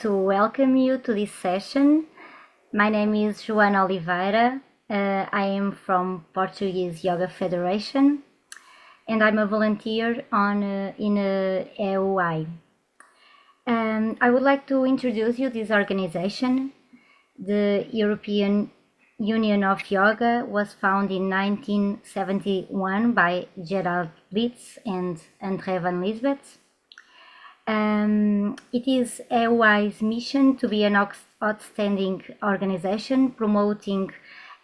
to welcome you to this session. My name is Joana Oliveira. I am from Portuguese Yoga Federation, and I'm a volunteer in EUI. I would like to introduce you this organization. The European Union of Yoga was founded in 1971 by Gerald Blitz and André van Lisbeth. It is EUI's mission to be an outstanding organization promoting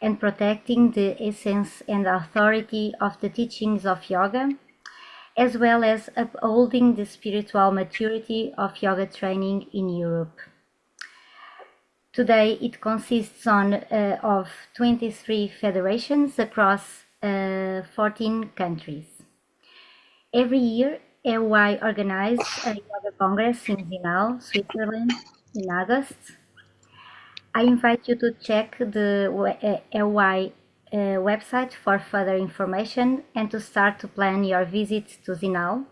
and protecting the essence and authority of the teachings of yoga, as well as upholding the spiritual maturity of yoga training in Europe. Today it consists of 23 federations across 14 countries. Every year, EUI organizes a yoga congress in Zinal, Switzerland, in August. I invite you to check the EUI website for further information and to start to plan your visit to Zinal.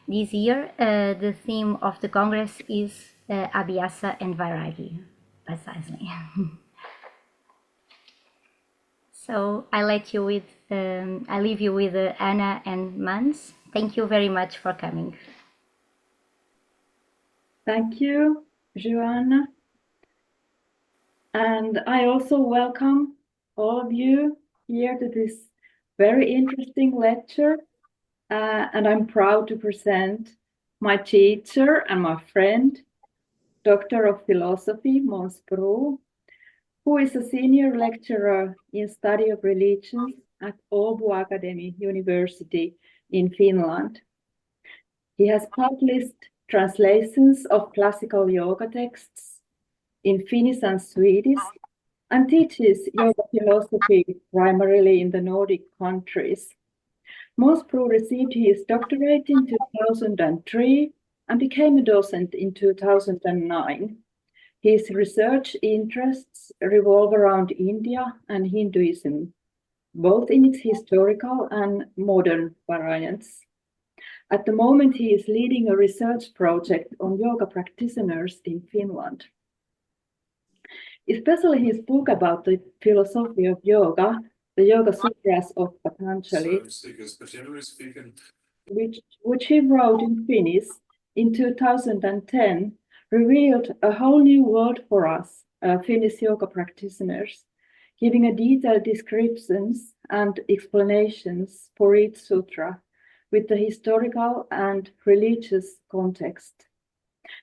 This year, the theme of the congress is Abhyasa and Vairagya, precisely. So I leave you with Anna and Måns. Thank you very much for coming. Thank you, Joanna. And I also welcome all of you here to this very interesting lecture. And I'm proud to present my teacher and my friend, Doctor of Philosophy, Måns Broo, who is a senior lecturer in study of religions at Åbo Akademi University in Finland. He has published translations of classical yoga texts in Finnish and Swedish and teaches yoga philosophy primarily in the Nordic countries. Måns Broo received his doctorate in 2003 and became a docent in 2009. His research interests revolve around India and Hinduism, both in its historical and modern variants. At the moment, he is leading a research project on yoga practitioners in Finland. Especially his book about the philosophy of yoga, the Yoga-sutras of Patanjali, which he wrote in Finnish in 2010, revealed a whole new world for us, Finnish yoga practitioners, giving a detailed descriptions and explanations for each sutra with the historical and religious context.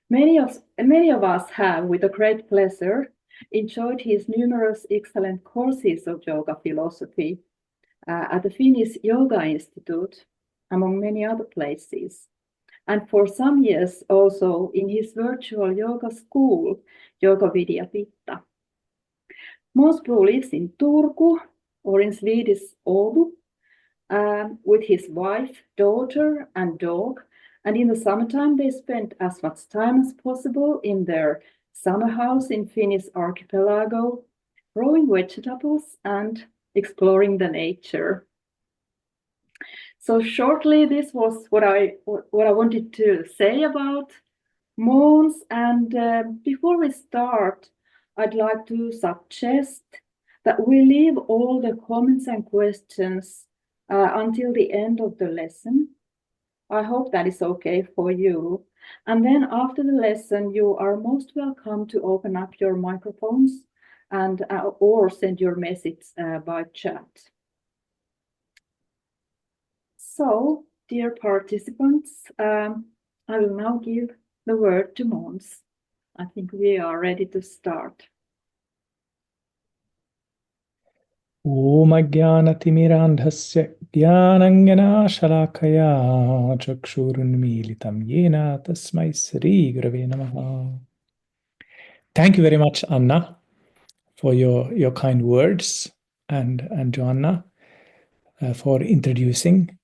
Many of us have, with a great pleasure, enjoyed his numerous excellent courses of yoga philosophy at the Finnish Yoga Institute, among many other places. And for some years also in his virtual yoga school, Yoga Vidyapitta. Måns Broo lives in Turku, or in Swedish Åbo, with his wife, daughter, and dog. And in the summertime, they spend as much time as possible in their summer house in Finnish archipelago, growing vegetables and exploring the nature. So shortly, this was what I wanted to say about Måns. And before we start, I'd like to suggest that we leave all the comments and questions until the end of the lesson. I hope that is okay for you. And then after the lesson, you are most welcome to open up your microphones and or send your message by chat. So, dear participants, I will now give the word to Måns. I think we are ready to start. Om Ajnana-timirandhasya Jnananjana-shalakaya Chakshurunmilitam Yena Tasmai Sri Gurave Namaha. Thank you very much, Anna, for your kind words, and Joanna for introducing.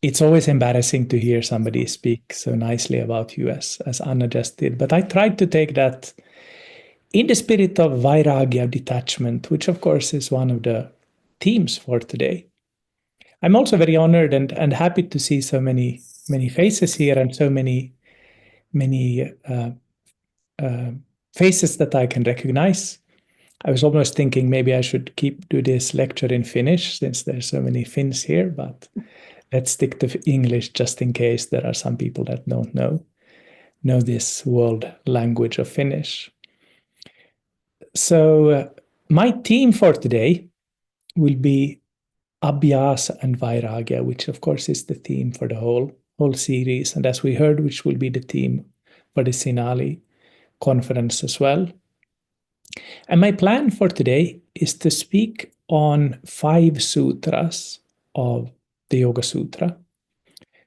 It's always embarrassing to hear somebody speak so nicely about you as Anna just did, but I tried to take that in the spirit of Vairagya, detachment, which of course is one of the themes for today. I'm also very honored and happy to see so many faces here and so many many faces that I can recognize. I was almost thinking maybe I should do this lecture in Finnish since there's so many Finns here, but let's stick to English just in case there are some people that don't know this world language of Finnish. So my theme for today will be Abhyasa and Vairagya, which of course is the theme for the whole series, and as we heard, which will be the theme for the Sinali conference as well. And my plan for today is to speak on 5 sutras of the Yoga-sutra,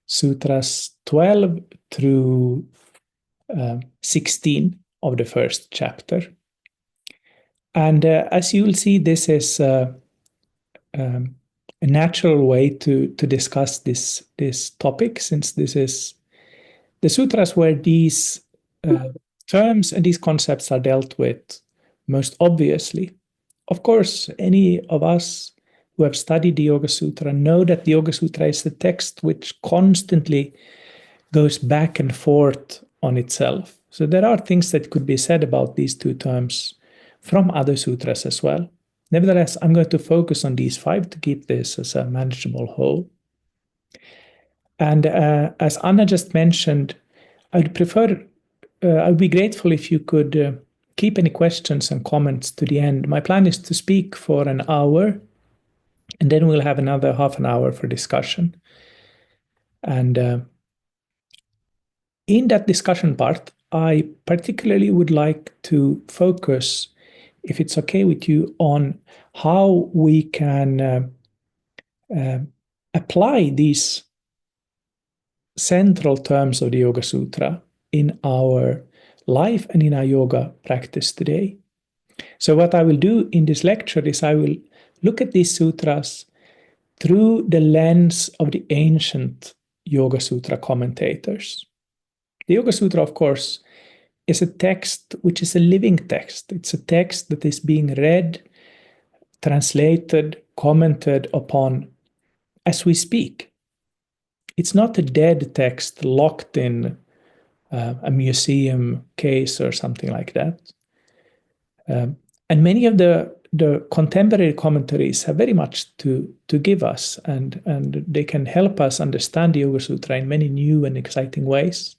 sutras 12 through 16 of the first chapter. And as you will see, this is a natural way to discuss this topic, since this is the sutras where these terms and these concepts are dealt with most obviously. Of course, any of us who have studied the Yoga-sutra know that the Yoga-sutra is a text which constantly goes back and forth on itself. So there are things that could be said about these 2 terms from other sutras as well. Nevertheless, I'm going to focus on these 5 to keep this as a manageable whole. And as Anna just mentioned, I'd be grateful if you could keep any questions and comments to the end. My plan is to speak for an hour, and then we'll have another half an hour for discussion. And in that discussion part, I particularly would like to focus, if it's okay with you, on how we can apply these central terms of the Yoga-sutra in our life and in our yoga practice today. So what I will do in this lecture is I will look at these sutras through the lens of the ancient Yoga-sutra commentators. The Yoga-sutra, of course, is a text which is a living text. It's a text that is being read, translated, commented upon as we speak. It's not a dead text locked in a museum case or something like that. And many of the contemporary commentaries have very much to give us, and they can help us understand the Yoga-sutra in many new and exciting ways.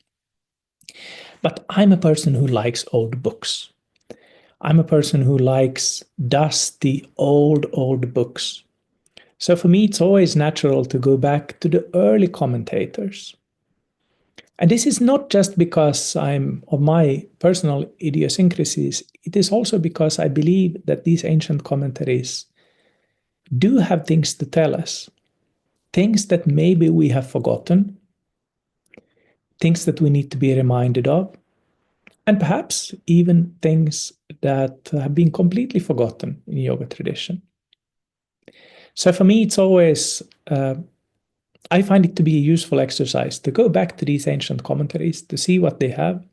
But I'm a person who likes old books. I'm a person who likes dusty, old books. So for me, it's always natural to go back to the early commentators. And this is not just because I'm of my personal idiosyncrasies. It is also because I believe that these ancient commentaries do have things to tell us, things that maybe we have forgotten, things that we need to be reminded of, and perhaps even things that have been completely forgotten in yoga tradition. So for me, it's always, I find it to be a useful exercise to go back to these ancient commentaries to see what they have.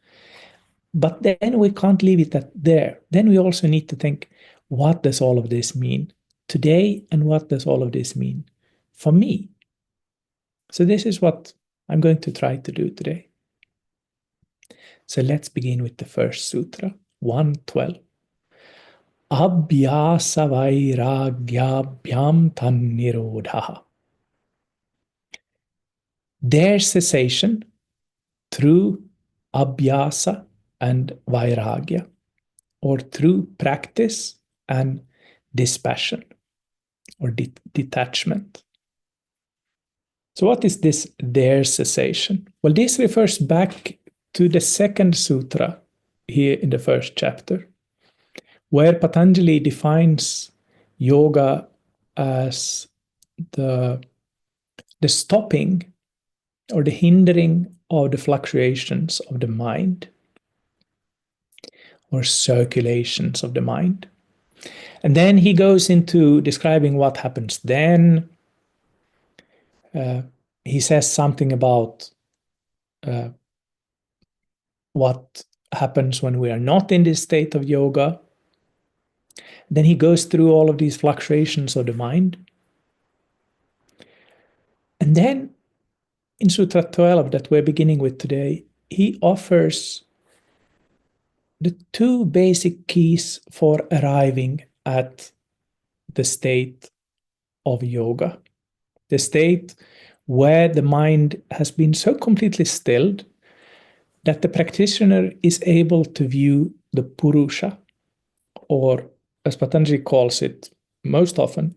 But then we can't leave it at there. Then we also need to think, what does all of this mean today, and what does all of this mean for me? So this is what I'm going to try to do today. So let's begin with the first sutra, 112. Abhyasa vairagyabhyam tannirodha. Their cessation through abhyasa and vairagya, or through practice and dispassion, or detachment. So what is this their cessation? Well, this refers back to the second sutra here in the first chapter, where Patanjali defines yoga as the stopping or the hindering of the fluctuations of the mind, or circulations of the mind. And then he goes into describing what happens then. He says something about what happens when we are not in this state of yoga. Then he goes through all of these fluctuations of the mind. And then in Sutra 12 that we're beginning with today, he offers the two basic keys for arriving at the state of yoga, the state where the mind has been so completely stilled that the practitioner is able to view the Purusha, or as Patanjali calls it most often,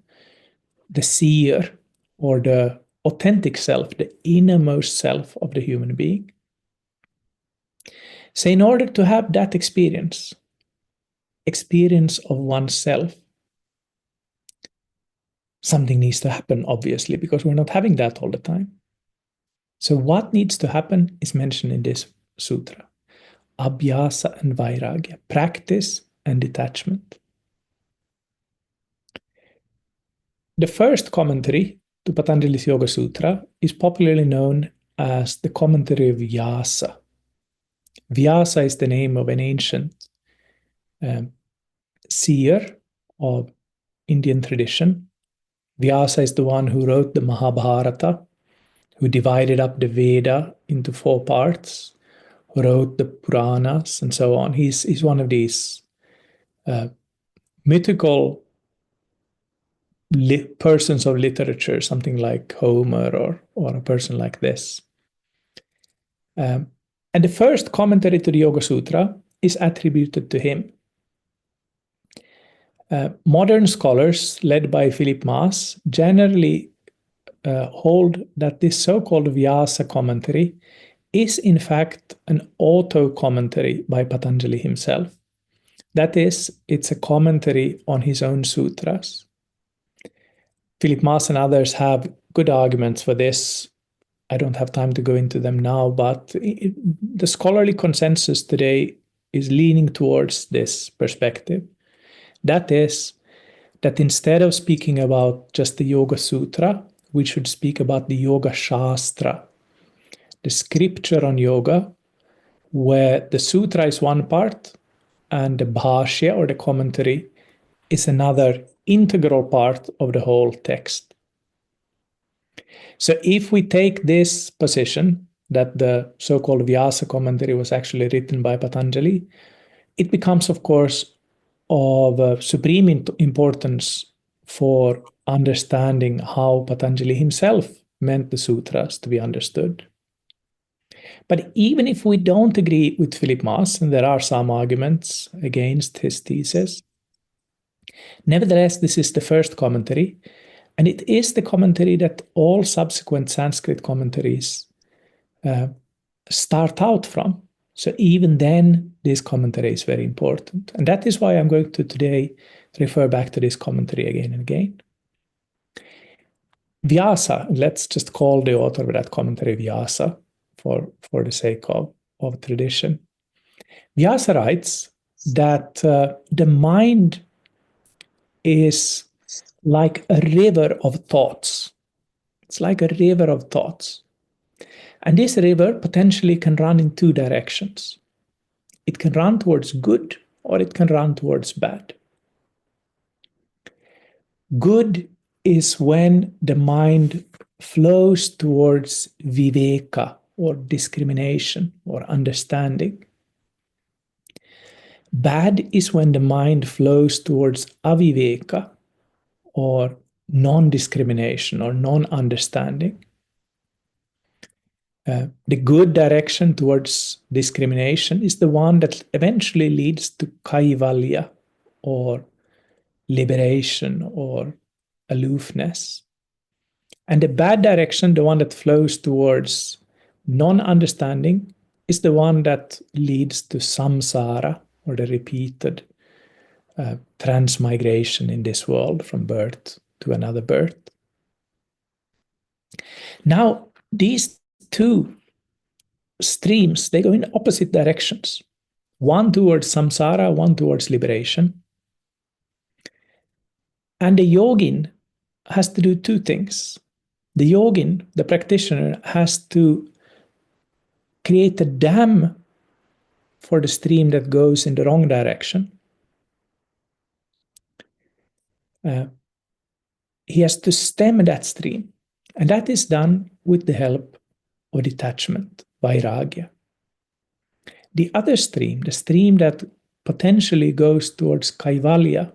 the seer, or the authentic self, the innermost self of the human being. So in order to have that experience of oneself, something needs to happen, obviously, because we're not having that all the time. So what needs to happen is mentioned in this sutra. Abhyasa and Vairagya, practice and detachment. The first commentary to Patanjali's Yoga-sutra is popularly known as the commentary of Vyasa. Vyasa is the name of an ancient seer of Indian tradition. Vyasa is the one who wrote the Mahabharata, who divided up the Veda into 4 parts, who wrote the Puranas and so on. He's one of these mythical persons of literature, something like Homer or a person like this. And the first commentary to the Yoga-sutra is attributed to him. Modern scholars, led by Philip Maas, generally hold that this so-called Vyasa commentary is in fact an auto-commentary by Patanjali himself. That is, it's a commentary on his own sutras. Philip Maas and others have good arguments for this. I don't have time to go into them now, but the scholarly consensus today is leaning towards this perspective. That is, that instead of speaking about just the Yoga-sutra, we should speak about the Yoga-shastra, the scripture on yoga, where the sutra is one part and the bhashya, or the commentary, is another integral part of the whole text. So if we take this position, that the so-called Vyasa commentary was actually written by Patanjali, it becomes, of course, of supreme importance for understanding how Patanjali himself meant the sutras to be understood. But even if we don't agree with Philip Maas, and there are some arguments against his thesis, nevertheless, this is the first commentary, and it is the commentary that all subsequent Sanskrit commentaries start out from. So even then, this commentary is very important. And that is why I'm going to today refer back to this commentary again and again. Vyasa, let's just call the author of that commentary Vyasa for the sake of tradition. Vyasa writes that the mind is like a river of thoughts. It's like a river of thoughts. And this river potentially can run in 2 directions. It can run towards good, or it can run towards bad. Good is when the mind flows towards viveka, or discrimination, or understanding. Bad is when the mind flows towards aviveka, or non-discrimination, or non-understanding. The good direction towards discrimination is the one that eventually leads to kaivalya, or liberation, or aloofness. And the bad direction, the one that flows towards non-understanding, is the one that leads to samsara, or the repeated transmigration in this world from birth to another birth. Now, these 2 streams, they go in opposite directions. One towards samsara, one towards liberation. And the yogin has to do 2 things. The yogin, the practitioner, has to create a dam for the stream that goes in the wrong direction. He has to stem that stream. And that is done with the help of detachment, vairagya. The other stream, the stream that potentially goes towards Kaivalya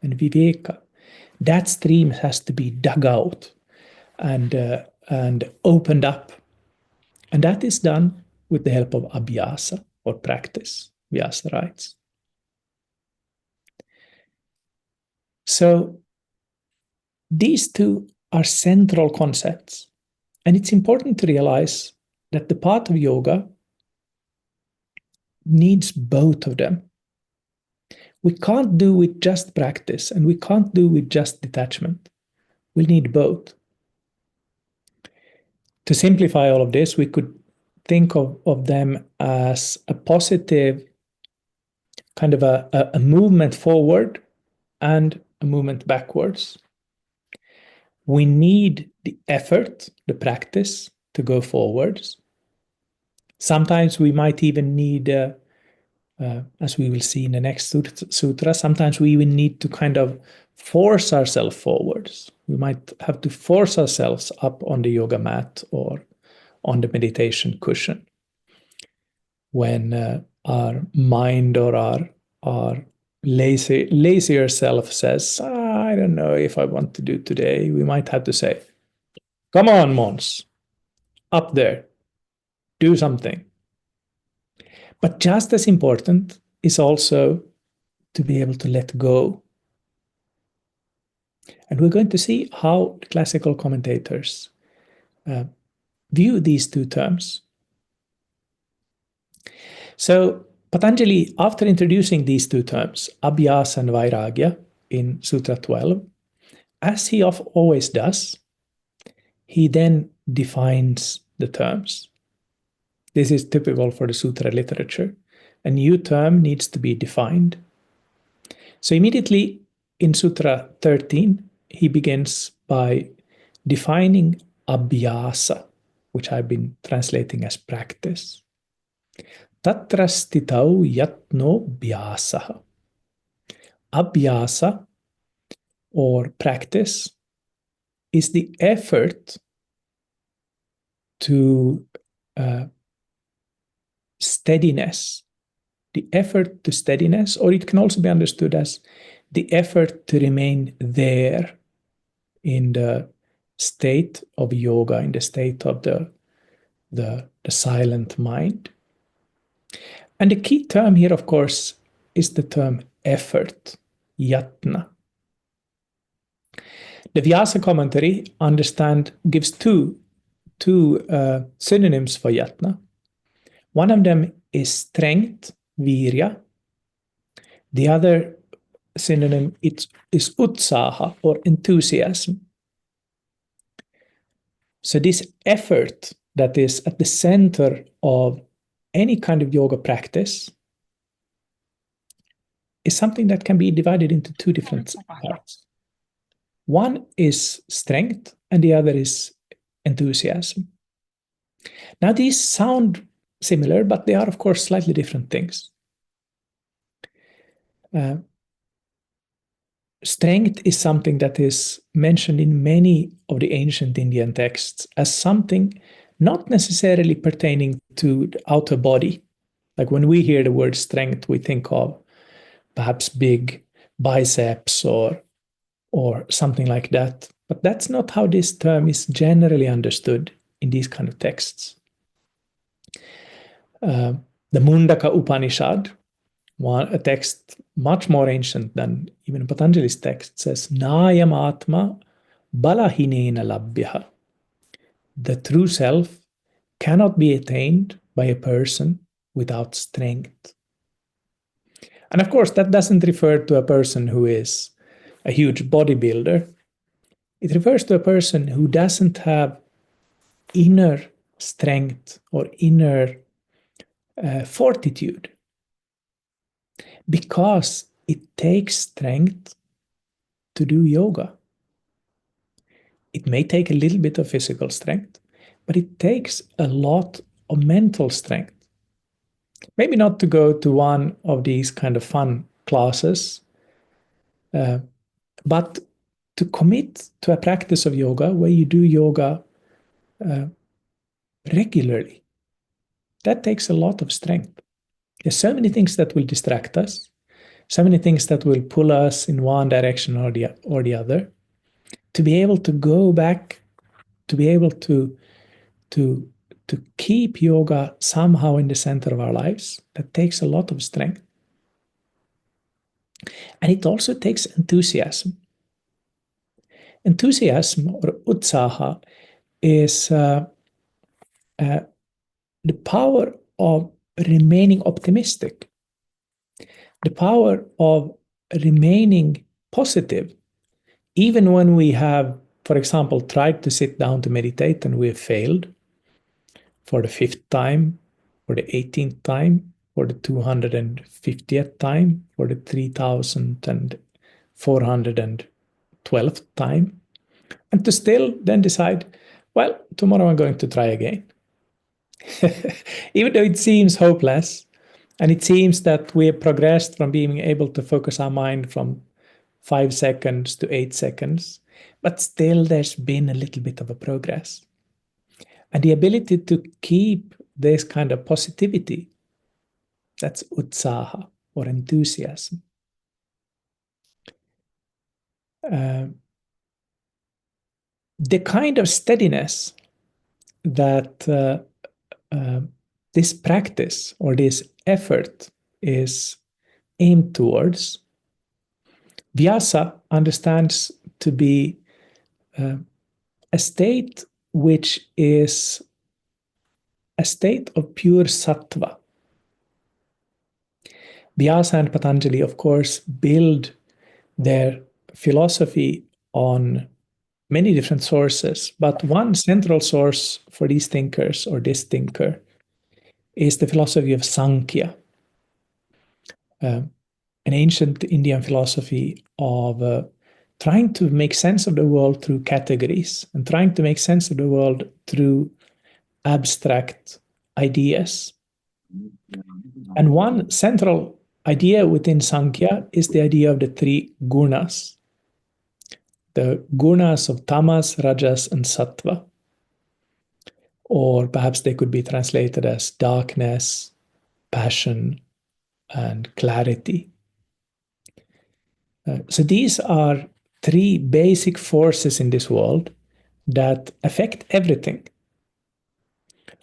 and Viveka, that stream has to be dug out and opened up. And that is done with the help of Abhyasa, or practice, Vyasa writes. So these two are central concepts. And it's important to realize that the path of yoga needs both of them. We can't do with just practice, and we can't do with just detachment. We need both. To simplify all of this, we could think of them as a positive kind of a movement forward and a movement backwards. We need the effort, the practice, to go forwards. Sometimes we might even need, as we will see in the next sutra, sometimes we even need to kind of force ourselves forwards. We might have to force ourselves up on the yoga mat or on the meditation cushion when our mind or our lazier self says, I don't know if I want to do today. We might have to say, come on, Måns, up there, do something. But just as important is also to be able to let go. And we're going to see how the classical commentators view these two terms. So Patanjali, after introducing these two terms, Abhyasa and Vairagya, in Sutra 12, as he always does, he then defines the terms. This is typical for the sutra literature. A new term needs to be defined. So immediately in Sutra 13, he begins by defining Abhyasa, which I've been translating as practice. Tatra stitau yatno bhyasaha. Abhyasa, or practice, is the effort to steadiness. The effort to steadiness, or it can also be understood as the effort to remain there in the state of yoga, in the state of the silent mind. And the key term here, of course, is the term effort, yatna. The Vyasa commentary gives two synonyms for yatna. One of them is strength, virya. The other synonym is utsaha, or enthusiasm. So this effort that is at the center of any kind of yoga practice is something that can be divided into two different parts. One is strength, and the other is enthusiasm. Now, these sound similar, but they are, of course, slightly different things. Strength is something that is mentioned in many of the ancient Indian texts as something not necessarily pertaining to the outer body. Like when we hear the word strength, we think of perhaps big biceps or something like that. But that's not how this term is generally understood in these kind of texts. The Mundaka Upanishad, a text much more ancient than even Patanjali's text, says, Nayam Atma Balahinena Labhyaha. The true self cannot be attained by a person without strength. And of course, that doesn't refer to a person who is a huge bodybuilder. It refers to a person who doesn't have inner strength or inner fortitude, because it takes strength to do yoga. It may take a little bit of physical strength, but it takes a lot of mental strength. Maybe not to go to one of these kind of fun classes, but to commit to a practice of yoga where you do yoga regularly. That takes a lot of strength. There's so many things that will distract us, so many things that will pull us in one direction or the other. To be able to go back, to be able to keep yoga somehow in the center of our lives, that takes a lot of strength. And it also takes enthusiasm. Enthusiasm, or utsaha, is the power of remaining optimistic, the power of remaining positive, even when we have, for example, tried to sit down to meditate and we have failed for the 5th time, for the 18th time, for the 250th time, for the 3,412th time, and to still then decide, well, tomorrow I'm going to try again. Even though it seems hopeless, and it seems that we have progressed from being able to focus our mind from 5 seconds to 8 seconds, but still there's been a little bit of a progress. And the ability to keep this kind of positivity, that's utsaha, or enthusiasm. The kind of steadiness that this practice or this effort is aimed towards, Vyasa understands to be a state which is a state of pure sattva. Vyasa and Patanjali, of course, build their philosophy on many different sources, but one central source for these thinkers, or this thinker, is the philosophy of Sankhya, an ancient Indian philosophy of trying to make sense of the world through categories and trying to make sense of the world through abstract ideas. And one central idea within Sankhya is the idea of the 3 gunas, the gunas of tamas, rajas, and sattva. Or perhaps they could be translated as darkness, passion, and clarity. So these are 3 basic forces in this world that affect everything.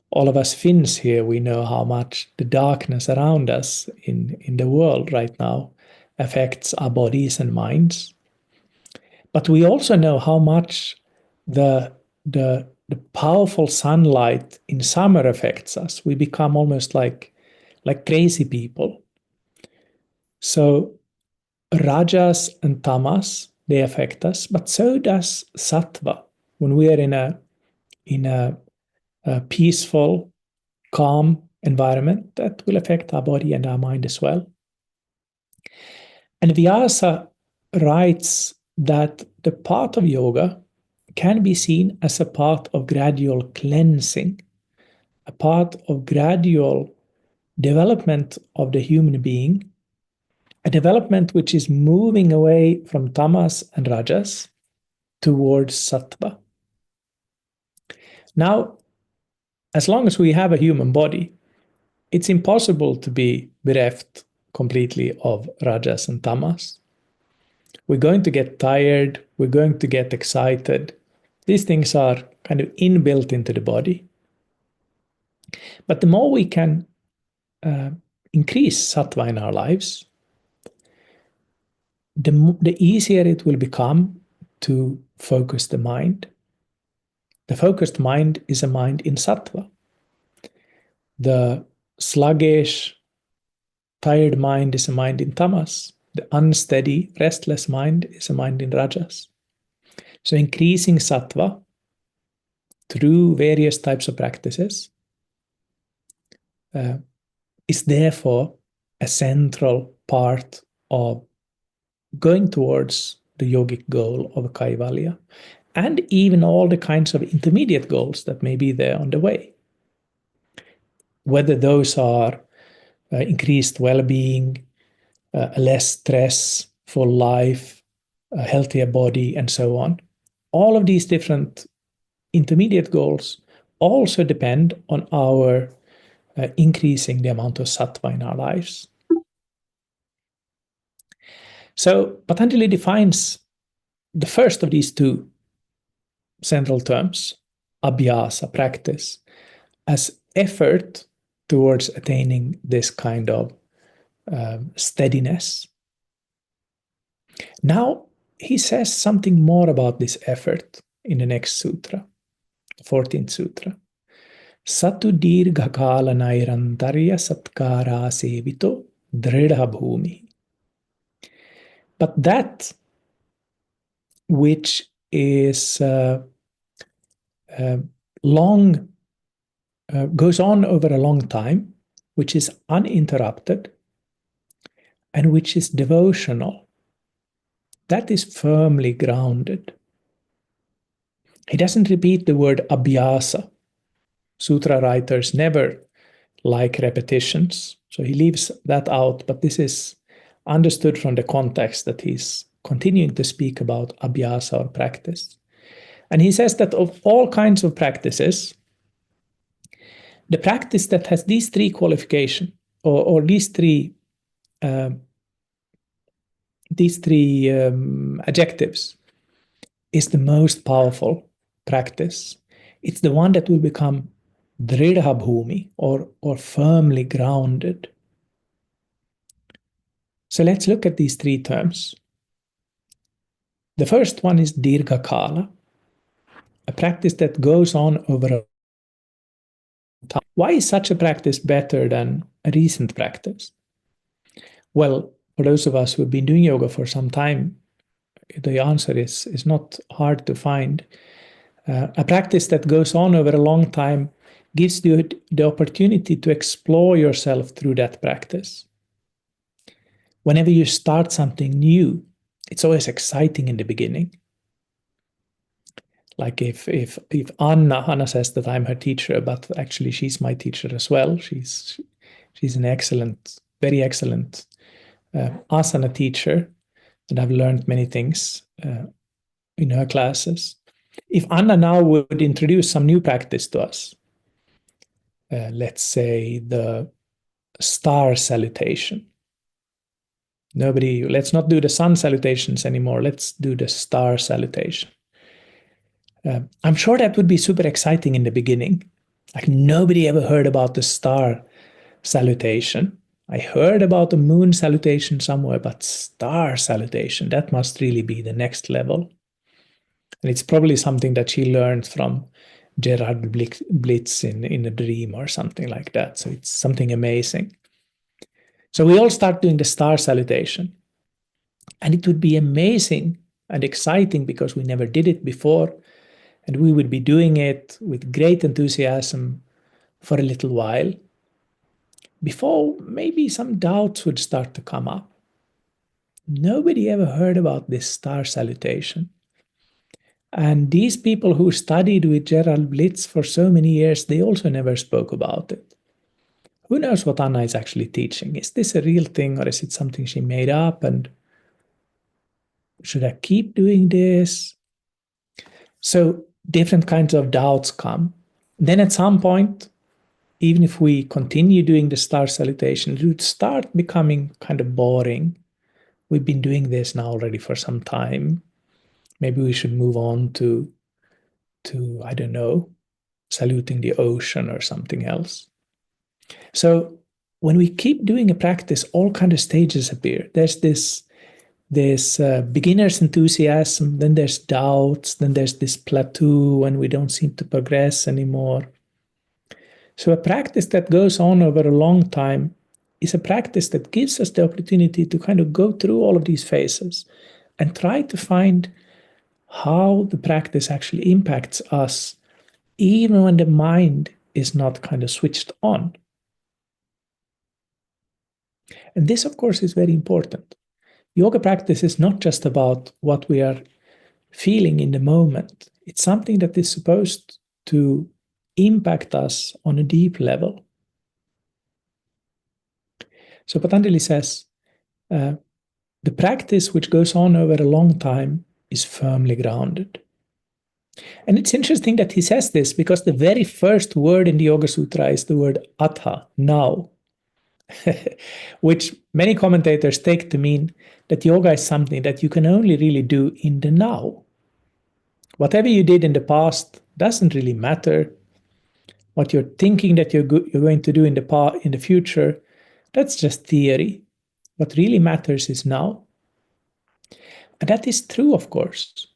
All of us Finns here, we know how much the darkness around us in the world right now affects our bodies and minds. But we also know how much the powerful sunlight in summer affects us. We become almost like crazy people. So rajas and tamas, they affect us, but so does sattva. When we are in a peaceful, calm environment, that will affect our body and our mind as well. And Vyasa writes that the path of yoga can be seen as a path of gradual cleansing, a path of gradual development of the human being, a development which is moving away from tamas and rajas towards sattva. Now, as long as we have a human body, it's impossible to be bereft completely of rajas and tamas. We're going to get tired, we're going to get excited. These things are kind of inbuilt into the body. But the more we can increase sattva in our lives, the easier it will become to focus the mind. The focused mind is a mind in sattva. The sluggish, tired mind is a mind in tamas. The unsteady, restless mind is a mind in rajas. So increasing sattva through various types of practices is therefore a central part of going towards the yogic goal of Kaivalya, and even all the kinds of intermediate goals that may be there on the way. Whether those are increased well-being, a less stressful life, a healthier body, and so on. All of these different intermediate goals also depend on our increasing the amount of sattva in our lives. So Patanjali defines the first of these two central terms, abhyasa, practice, as effort towards attaining this kind of steadiness. Now, he says something more about this effort in the next sutra, 14th sutra. Satu dirgha kala nairantarya satkara sevito dridha bhumi. But that which is long, goes on over a long time, which is uninterrupted, and which is devotional, that is firmly grounded. He doesn't repeat the word abhyasa. Sutra writers never like repetitions, so he leaves that out, but this is understood from the context that he's continuing to speak about abhyasa or practice. And he says that of all kinds of practices, the practice that has these three qualifications, or these three adjectives, is the most powerful practice. It's the one that will become dridha bhumi, or firmly grounded. So let's look at these three terms. The first one is dirgha kala, a practice that goes on over a time. Why is such a practice better than a recent practice? Well, for those of us who have been doing yoga for some time, the answer is not hard to find. A practice that goes on over a long time gives you the opportunity to explore yourself through that practice. Whenever you start something new, it's always exciting in the beginning. Like if Anna says that I'm her teacher, but actually she's my teacher as well. She's an excellent, very excellent asana teacher, and I've learned many things in her classes. If Anna now would introduce some new practice to us, let's say the star salutation. Let's not do the sun salutations anymore. Let's do the star salutation. I'm sure that would be super exciting in the beginning. Like nobody ever heard about the star salutation. I heard about the moon salutation somewhere, but star salutation, that must really be the next level. And it's probably something that she learned from Gerhard Blitz in a dream or something like that. So it's something amazing. So we all start doing the star salutation. And it would be amazing and exciting because we never did it before. And we would be doing it with great enthusiasm for a little while, before maybe some doubts would start to come up. Nobody ever heard about this star salutation. And these people who studied with Gerald Blitz for so many years, they also never spoke about it. Who knows what Anna is actually teaching? Is this a real thing, or is it something she made up? And should I keep doing this? So different kinds of doubts come. Then at some point, even if we continue doing the star salutation, it would start becoming kind of boring. We've been doing this now already for some time. Maybe we should move on to I don't know, saluting the ocean or something else. So when we keep doing a practice, all kind of stages appear. There's this beginner's enthusiasm, then there's doubts, then there's this plateau when we don't seem to progress anymore. So a practice that goes on over a long time is a practice that gives us the opportunity to kind of go through all of these phases and try to find how the practice actually impacts us, even when the mind is not kind of switched on. And this, of course, is very important. Yoga practice is not just about what we are feeling in the moment. It's something that is supposed to impact us on a deep level. So Patanjali says, the practice which goes on over a long time is firmly grounded. And it's interesting that he says this because the very first word in the Yoga-sutra is the word atha, now, which many commentators take to mean that yoga is something that you can only really do in the now. Whatever you did in the past doesn't really matter. What you're thinking that you're going to do in the future, that's just theory. What really matters is now. And that is true, of course.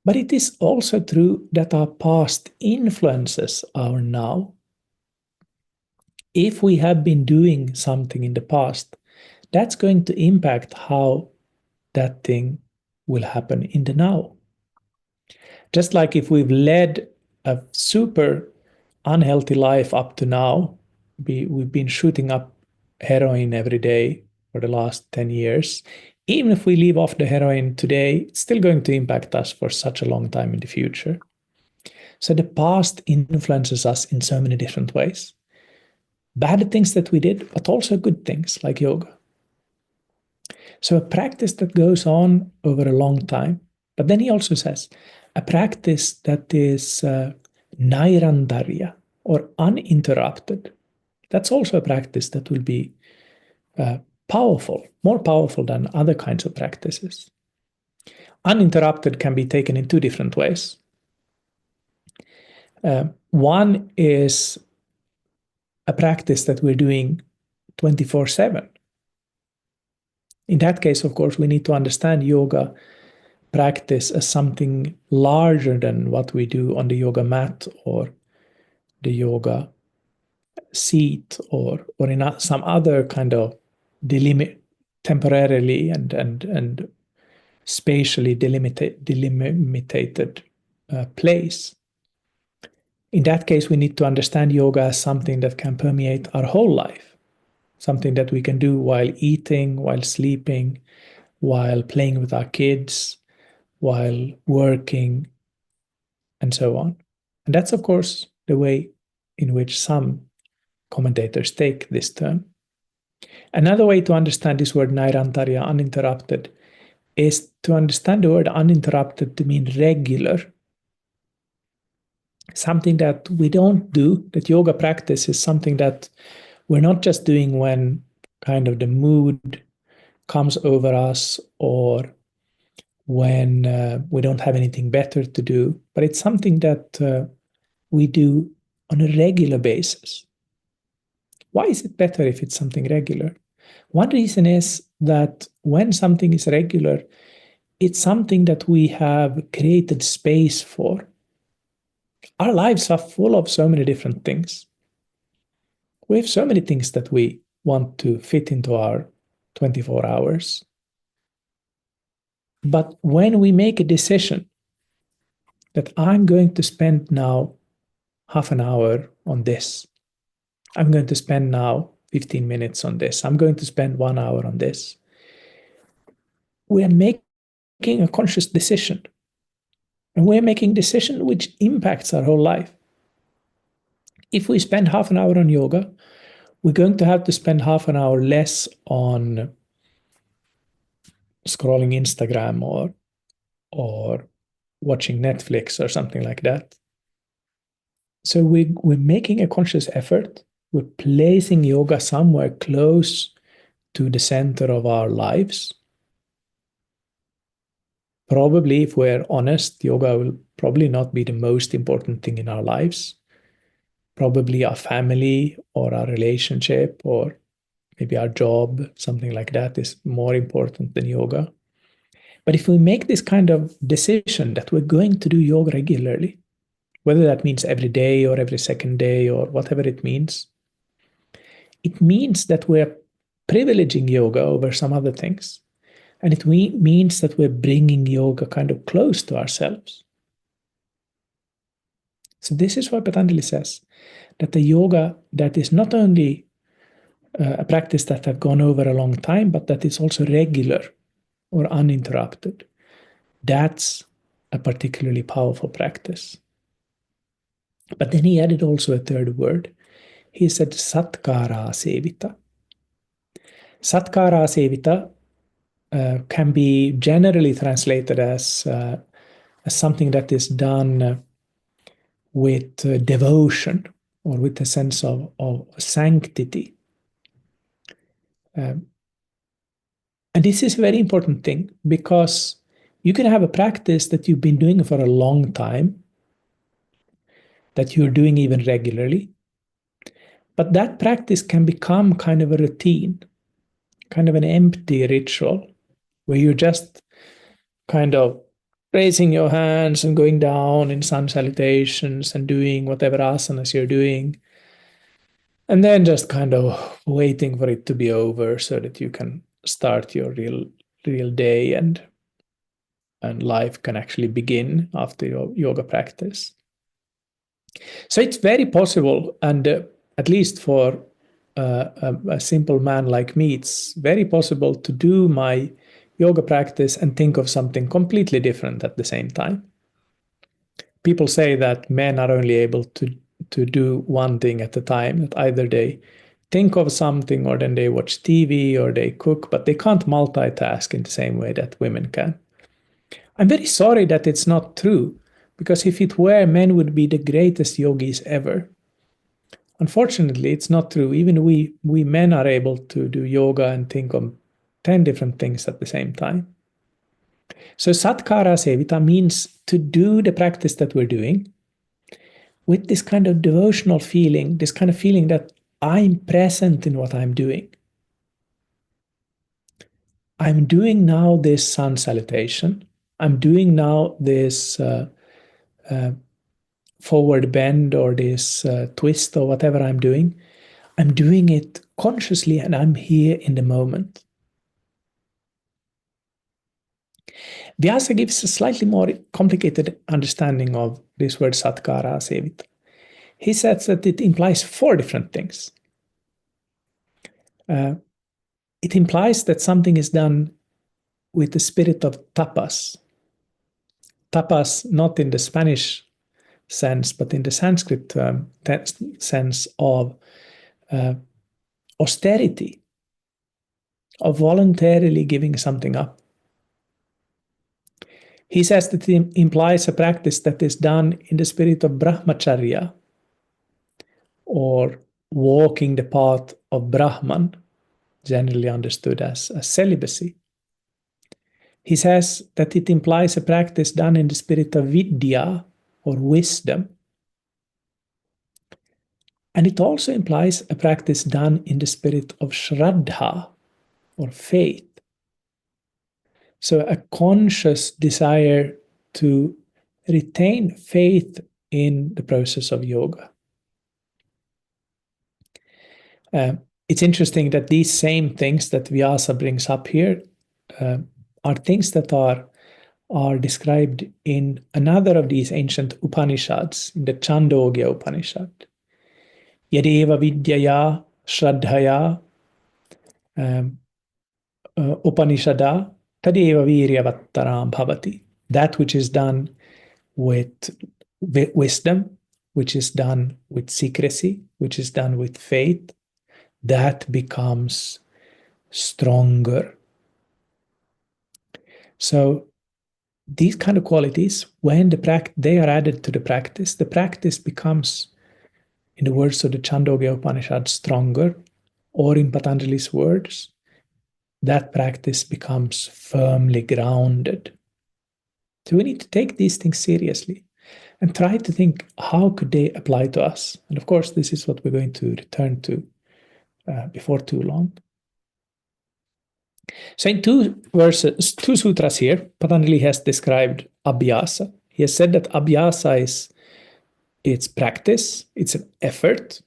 But it is also true that our past influences our now. If we have been doing something in the past, that's going to impact how that thing will happen in the now. Just like if we've led a super unhealthy life up to now, we've been shooting up heroin every day for the last 10 years. Even if we leave off the heroin today, it's still going to impact us for such a long time in the future. So the past influences us in so many different ways. Bad things that we did, but also good things like yoga. So a practice that goes on over a long time. But then he also says, a practice that is nairantarya, or uninterrupted. That's also a practice that will be powerful, more powerful than other kinds of practices. Uninterrupted can be taken in two different ways. One is a practice that we're doing 24/7. In that case, of course, we need to understand yoga practice as something larger than what we do on the yoga mat or the yoga seat or in some other kind of temporarily and spatially delimited place. In that case, we need to understand yoga as something that can permeate our whole life, something that we can do while eating, while sleeping, while playing with our kids, while working, and so on. And that's, of course, the way in which some commentators take this term. Another way to understand this word nairantarya, uninterrupted, is to understand the word uninterrupted to mean regular. Something that we don't do, that yoga practice is something that we're not just doing when kind of the mood comes over us or when we don't have anything better to do, but it's something that we do on a regular basis. Why is it better if it's something regular? One reason is that when something is regular, it's something that we have created space for. Our lives are full of so many different things. We have so many things that we want to fit into our 24 hours. But when we make a decision that I'm going to spend now half an hour on this, I'm going to spend now 15 minutes on this, I'm going to spend 1 hour on this, we are making a conscious decision. And we're making a decision which impacts our whole life. If we spend half an hour on yoga, we're going to have to spend half an hour less on scrolling Instagram or watching Netflix or something like that. So we're making a conscious effort. We're placing yoga somewhere close to the center of our lives. Probably, if we're honest, yoga will probably not be the most important thing in our lives. Probably our family or our relationship or maybe our job, something like that is more important than yoga. But if we make this kind of decision that we're going to do yoga regularly, whether that means every day or every second day or whatever it means that we're privileging yoga over some other things. And it means that we're bringing yoga kind of close to ourselves. So this is what Patanjali says, that the yoga that is not only a practice that have gone over a long time, but that is also regular or uninterrupted. That's a particularly powerful practice. But then he added also a third word. He said satkara sevita. Satkara sevita can be generally translated as as something that is done with devotion or with a sense of sanctity. And this is a very important thing, because you can have a practice that you've been doing for a long time, that you're doing even regularly, but that practice can become kind of a routine, kind of an empty ritual, where you're just kind of raising your hands and going down in sun salutations and doing whatever asanas you're doing, and then just kind of waiting for it to be over so that you can start your real day, and life can actually begin after your yoga practice. So it's very possible, and at least for a simple man like me, it's very possible to do my yoga practice and think of something completely different at the same time. People say that men are only able to do one thing at a time, that either they think of something, or then they watch TV, or they cook, but they can't multitask in the same way that women can. I'm very sorry that it's not true, because if it were, men would be the greatest yogis ever. Unfortunately, it's not true. Even we men are able to do yoga and think of 10 different things at the same time. So Satkara Sevita means to do the practice that we're doing with this kind of devotional feeling, this kind of feeling that I'm present in what I'm doing. I'm doing now this sun salutation. I'm doing now this forward bend, or this twist, or whatever I'm doing. I'm doing it consciously, and I'm here in the moment. Vyasa gives a slightly more complicated understanding of this word Satkara Sevita. He says that it implies 4 different things. It implies that something is done with the spirit of tapas. Tapas, not in the Spanish sense, but in the Sanskrit sense of austerity, of voluntarily giving something up. He says that it implies a practice that is done in the spirit of brahmacharya, or walking the path of Brahman, generally understood as celibacy. He says that it implies a practice done in the spirit of vidya, or wisdom. And it also implies a practice done in the spirit of shraddha, or faith. So a conscious desire to retain faith in the process of yoga. It's interesting that these same things that Vyasa brings up here are things that are described in another of these ancient Upanishads, in the Chandogya Upanishad. Yadeva vidyaya shraddhaya Upanishada tadeva viryavattaram bhavati. That which is done with wisdom, which is done with secrecy, which is done with faith, that becomes stronger. So these kind of qualities, when they are added to the practice becomes, in the words of the Chandogya Upanishad, stronger, or in Patanjali's words, that practice becomes firmly grounded. So we need to take these things seriously and try to think, how could they apply to us? And of course, this is what we're going to return to before too long. So in 2 sutras here, Patanjali has described Abhyasa. He has said that Abhyasa is its practice, it's an effort,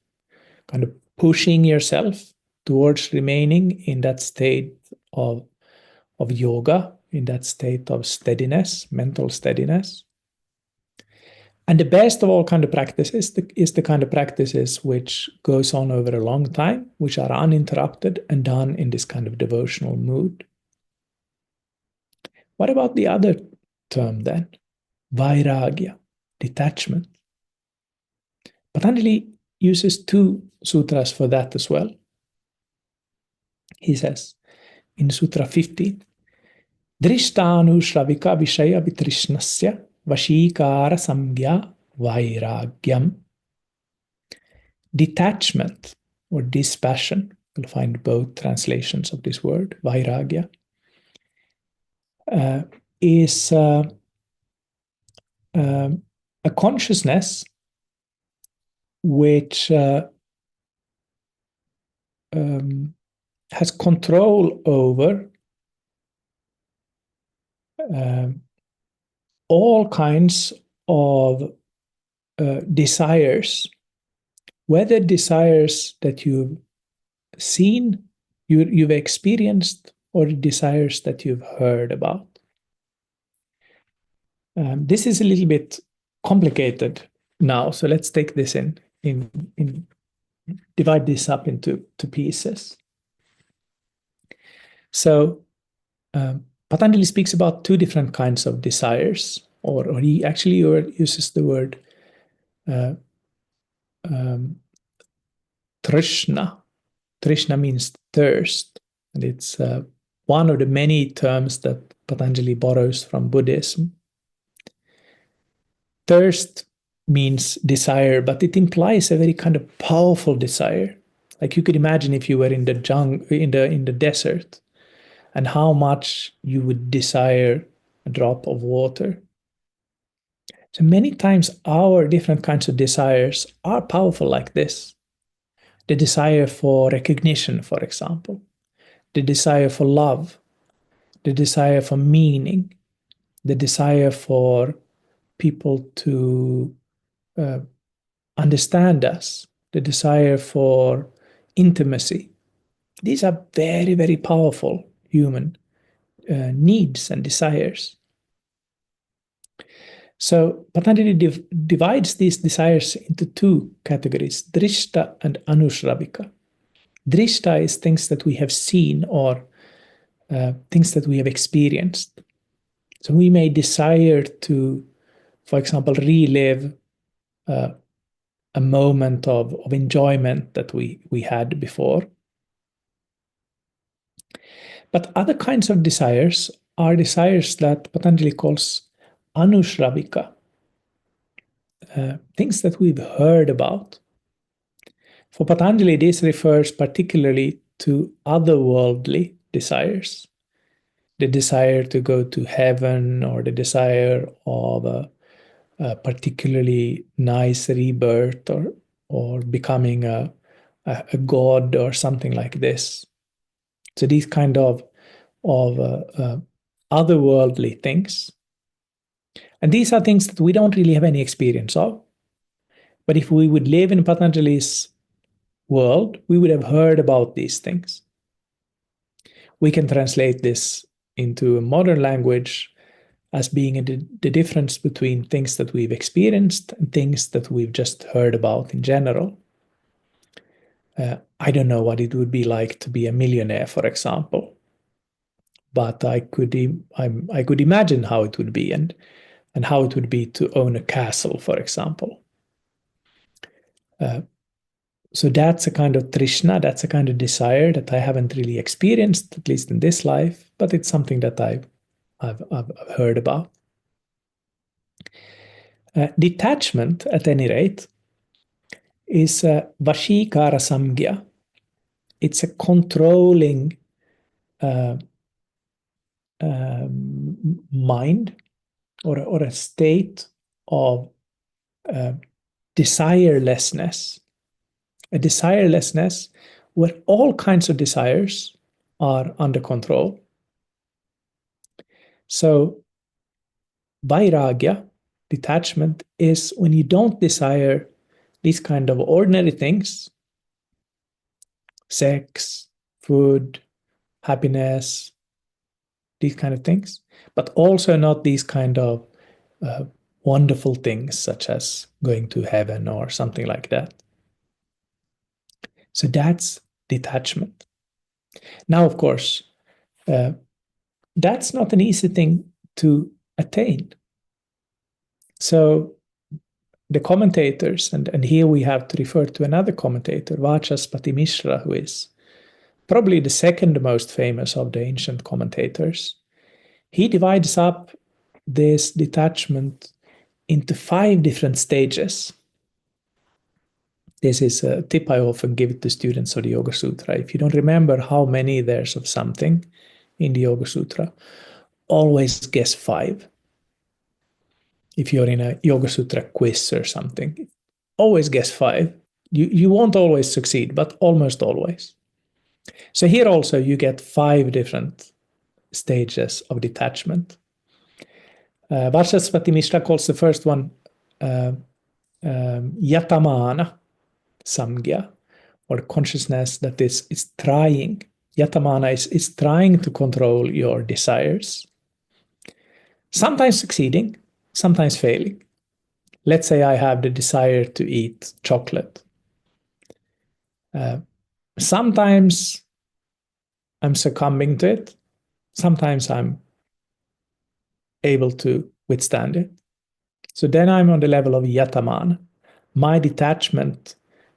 kind of pushing yourself towards remaining in that state of yoga, in that state of steadiness, mental steadiness. And the best of all kind of practices is the kind of practices which goes on over a long time, which are uninterrupted and done in this kind of devotional mood. What about the other term then? Vairagya, detachment. Patanjali uses 2 sutras for that as well. He says in Sutra 50, Drishtanu Shravika Vishaya Vitrishnasya Vashikara Samgya Vairagyam. Detachment or dispassion, you'll find both translations of this word, Vairagya, is a consciousness which has control over all kinds of desires, whether desires that you've seen, you've experienced, or desires that you've heard about. This is a little bit complicated now, so let's take this in divide this up into pieces. So Patanjali speaks about two different kinds of desires, or he actually uses the word trishna. Trishna means thirst, and it's one of the many terms that Patanjali borrows from Buddhism. Thirst means desire, but it implies a very kind of powerful desire. Like you could imagine if you were in the in the desert, and how much you would desire a drop of water. So many times our different kinds of desires are powerful like this. The desire for recognition, for example, the desire for love, the desire for meaning, the desire for people to understand us, the desire for intimacy. These are very, very powerful human needs and desires. So Patanjali divides these desires into two categories, drishta and anushravika. Drishta is things that we have seen or things that we have experienced. So we may desire to, for example, relive a moment of enjoyment that we had before. But other kinds of desires are desires that Patanjali calls anushravika, things that we've heard about. For Patanjali, this refers particularly to otherworldly desires, the desire to go to heaven or the desire of a particularly nice rebirth or becoming a god or something like this. So these kind of otherworldly things. And these are things that we don't really have any experience of. But if we would live in Patanjali's world, we would have heard about these things. We can translate this into a modern language as being the difference between things that we've experienced and things that we've just heard about in general. I don't know what it would be like to be a millionaire, for example, but I could imagine how it would be and how it would be to own a castle, for example. So that's a kind of trishna, that's a kind of desire that I haven't really experienced, at least in this life, but it's something that I've heard about. Detachment, at any rate, is vashikara samgya. It's a controlling mind or a state of desirelessness. A desirelessness where all kinds of desires are under control. So vairagya, detachment, is when you don't desire these kind of ordinary things, sex, food, happiness, these kind of things, but also not these kind of wonderful things such as going to heaven or something like that. So that's detachment. Now, of course, that's not an easy thing to attain. So the commentators, and here we have to refer to another commentator, Vachaspati Mishra, who is probably the second most famous of the ancient commentators. He divides up this detachment into 5 different stages. This is a tip I often give to students of the Yoga-sutra. If you don't remember how many there's of something in the Yoga-sutra, always guess 5. If you're in a Yoga-sutra quiz or something, always guess 5. You won't always succeed, but almost always. So here also you get 5 different stages of detachment. Varsasvati Mishra calls the first one yatamana samgya, or consciousness that is trying. Yatamana is trying to control your desires. Sometimes succeeding, sometimes failing. Let's say I have the desire to eat chocolate. Sometimes I'm succumbing to it. Sometimes I'm able to withstand it. So then I'm on the level of yatamana. My detachment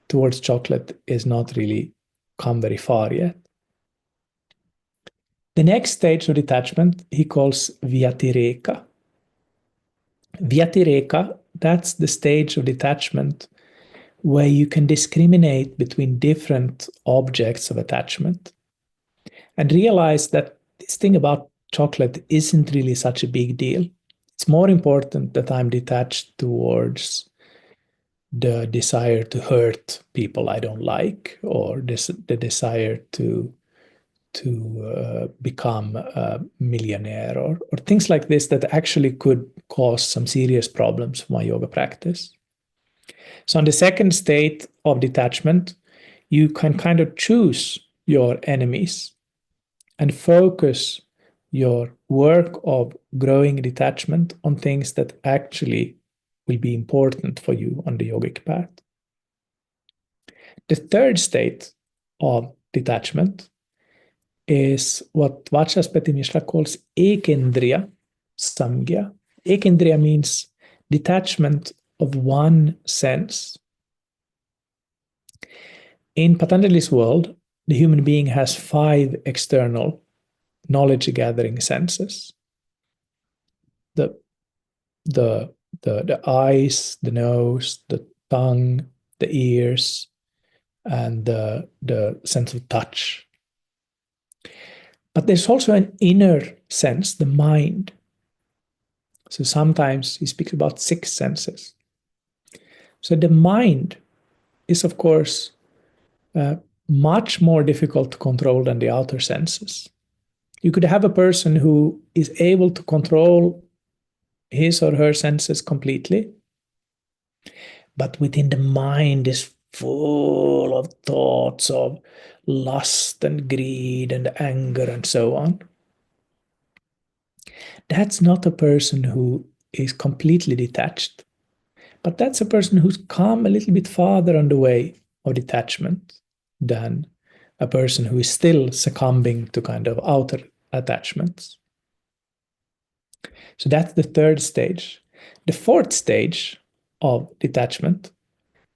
towards chocolate is not really come very far yet. The next stage of detachment he calls vyatireka. Vyatireka, that's the stage of detachment where you can discriminate between different objects of attachment and realize that this thing about chocolate isn't really such a big deal. It's more important that I'm detached towards the desire to hurt people I don't like, or the desire to become a millionaire, or things like this that actually could cause some serious problems for my yoga practice. So on the second state of detachment, you can kind of choose your enemies and focus your work of growing detachment on things that actually will be important for you on the yogic path. The third state of detachment is what Varsasvati Mishra calls ekendriya samgya. Ekendriya means detachment of one sense. In Patanjali's world, the human being has 5 external knowledge-gathering senses. The eyes, the nose, the tongue, the ears, and the sense of touch. But there's also an inner sense, the mind. So sometimes he speaks about 6 senses. So the mind is, of course, much more difficult to control than the outer senses. You could have a person who is able to control his or her senses completely, but within the mind is full of thoughts of lust and greed and anger and so on. That's not a person who is completely detached, but that's a person who's come a little bit farther on the way of detachment than a person who is still succumbing to kind of outer attachments. So that's the third stage. The fourth stage of detachment,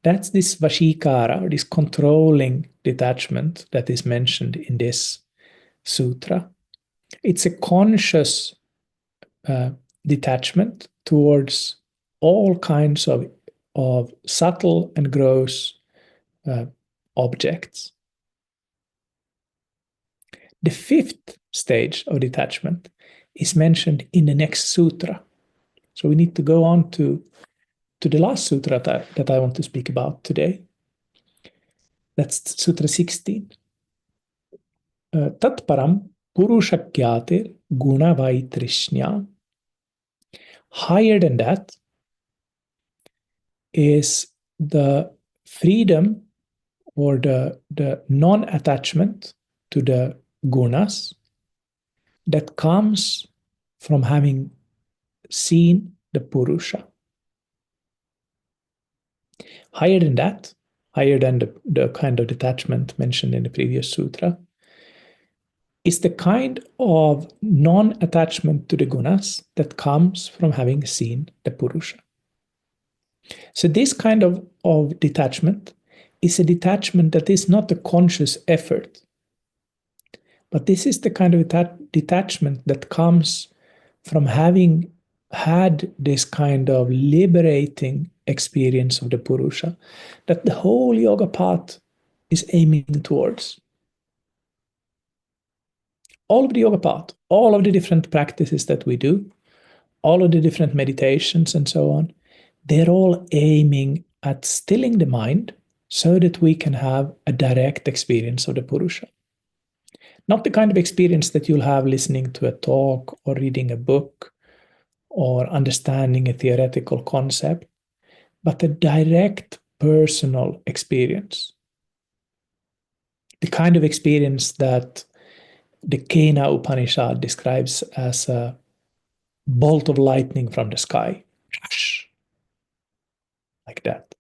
that's this vashikara, or this controlling detachment that is mentioned in this sutra. It's a conscious detachment towards all kinds of subtle and gross objects. The fifth stage of detachment is mentioned in the next sutra. So we need to go on to the last sutra that I want to speak about today. That's Sutra 16. Tatparam Purushakyate Guna Vaitrishnya. Higher than that is the freedom or the non-attachment to the gunas that comes from having seen the Purusha. Higher than that, higher than the kind of detachment mentioned in the previous sutra, is the kind of non-attachment to the gunas that comes from having seen the Purusha. So this kind of detachment is a detachment that is not a conscious effort, but this is the kind of detachment that comes from having had this kind of liberating experience of the Purusha that the whole yoga path is aiming towards. All of the yoga path, all of the different practices that we do, all of the different meditations and so on, they're all aiming at stilling the mind so that we can have a direct experience of the Purusha. Not the kind of experience that you'll have listening to a talk or reading a book or understanding a theoretical concept, but a direct personal experience. The kind of experience that the Kena Upanishad describes as a bolt of lightning from the sky. Like that.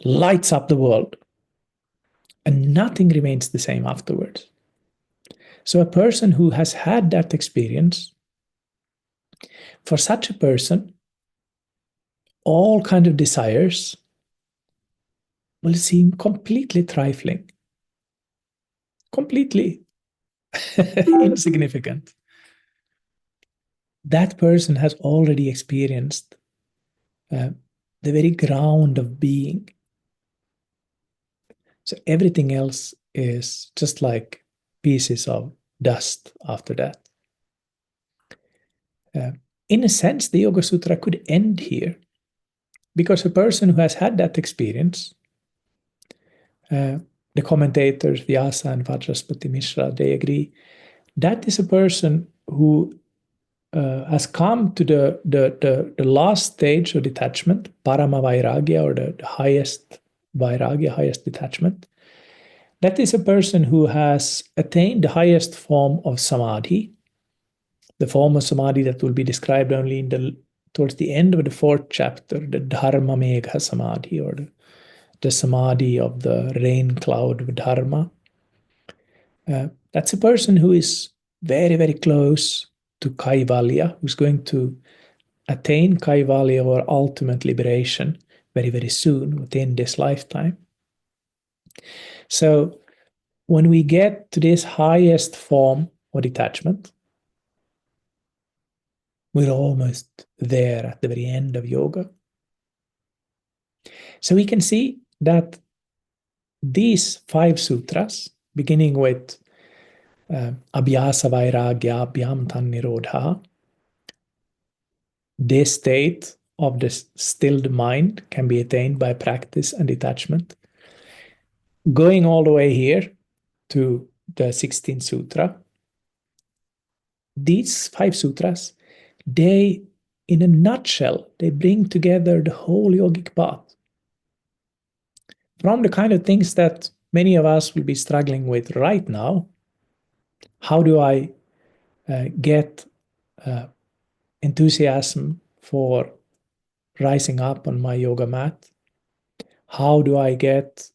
Lights up the world. And nothing remains the same afterwards. So a person who has had that experience, for such a person, all kind of desires will seem completely trifling, completely insignificant. That person has already experienced the very ground of being. So everything else is just like pieces of dust after that. In a sense, the Yoga-sutra could end here, because a person who has had that experience, the commentators, Vyasa and Vajraspati Mishra, they agree, that is a person who has come to the last stage of detachment, Parama Vairagya, or the highest Vairagya, highest detachment. That is a person who has attained the highest form of samadhi, the form of samadhi that will be described only towards the end of the 4th chapter, the Dharma Megha Samadhi, or the samadhi of the rain cloud of Dharma. That's a person who is very, very close to Kaivalya, who's going to attain Kaivalya, or ultimate liberation, very, very soon, within this lifetime. So when we get to this highest form of detachment, we're almost there at the very end of yoga. So we can see that these 5 sutras, beginning with Abhyasa Vairagya Abhyam Tannirodha, this state of the stilled mind can be attained by practice and detachment. Going all the way here to the 16th sutra, these 5 sutras, they, in a nutshell, they bring together the whole yogic path. From the kind of things that many of us will be struggling with right now. How do I get enthusiasm for rising up on my yoga mat? How do I get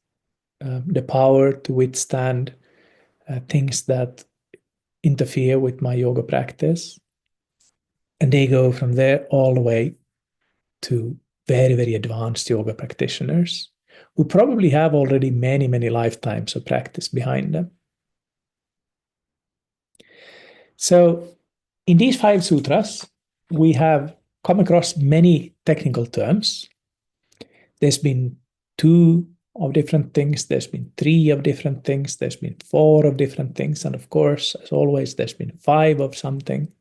the power to withstand things that interfere with my yoga practice? And they go from there all the way to very, very advanced yoga practitioners who probably have already many, many lifetimes of practice behind them. So in these 5 sutras, we have come across many technical terms. There's been 2 of different things, there's been 3 of different things, there's been 4 of different things, and of course, as always, there's been 5 of something.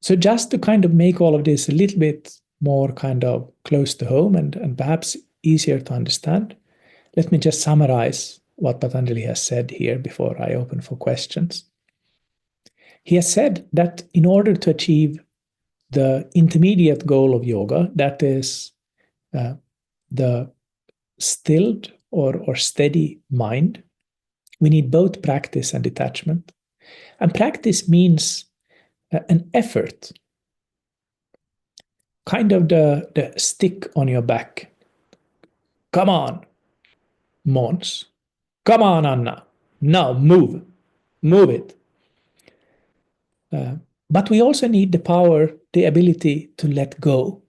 So just to kind of make all of this a little bit more kind of close to home and perhaps easier to understand, let me just summarize what Patanjali has said here before I open for questions. He has said that in order to achieve the intermediate goal of yoga, that is the stilled or steady mind, we need both practice and detachment. And practice means an effort, kind of the stick on your back. Come on, Måns. Come on, Anna. Now move it. But we also need the power, the ability to let go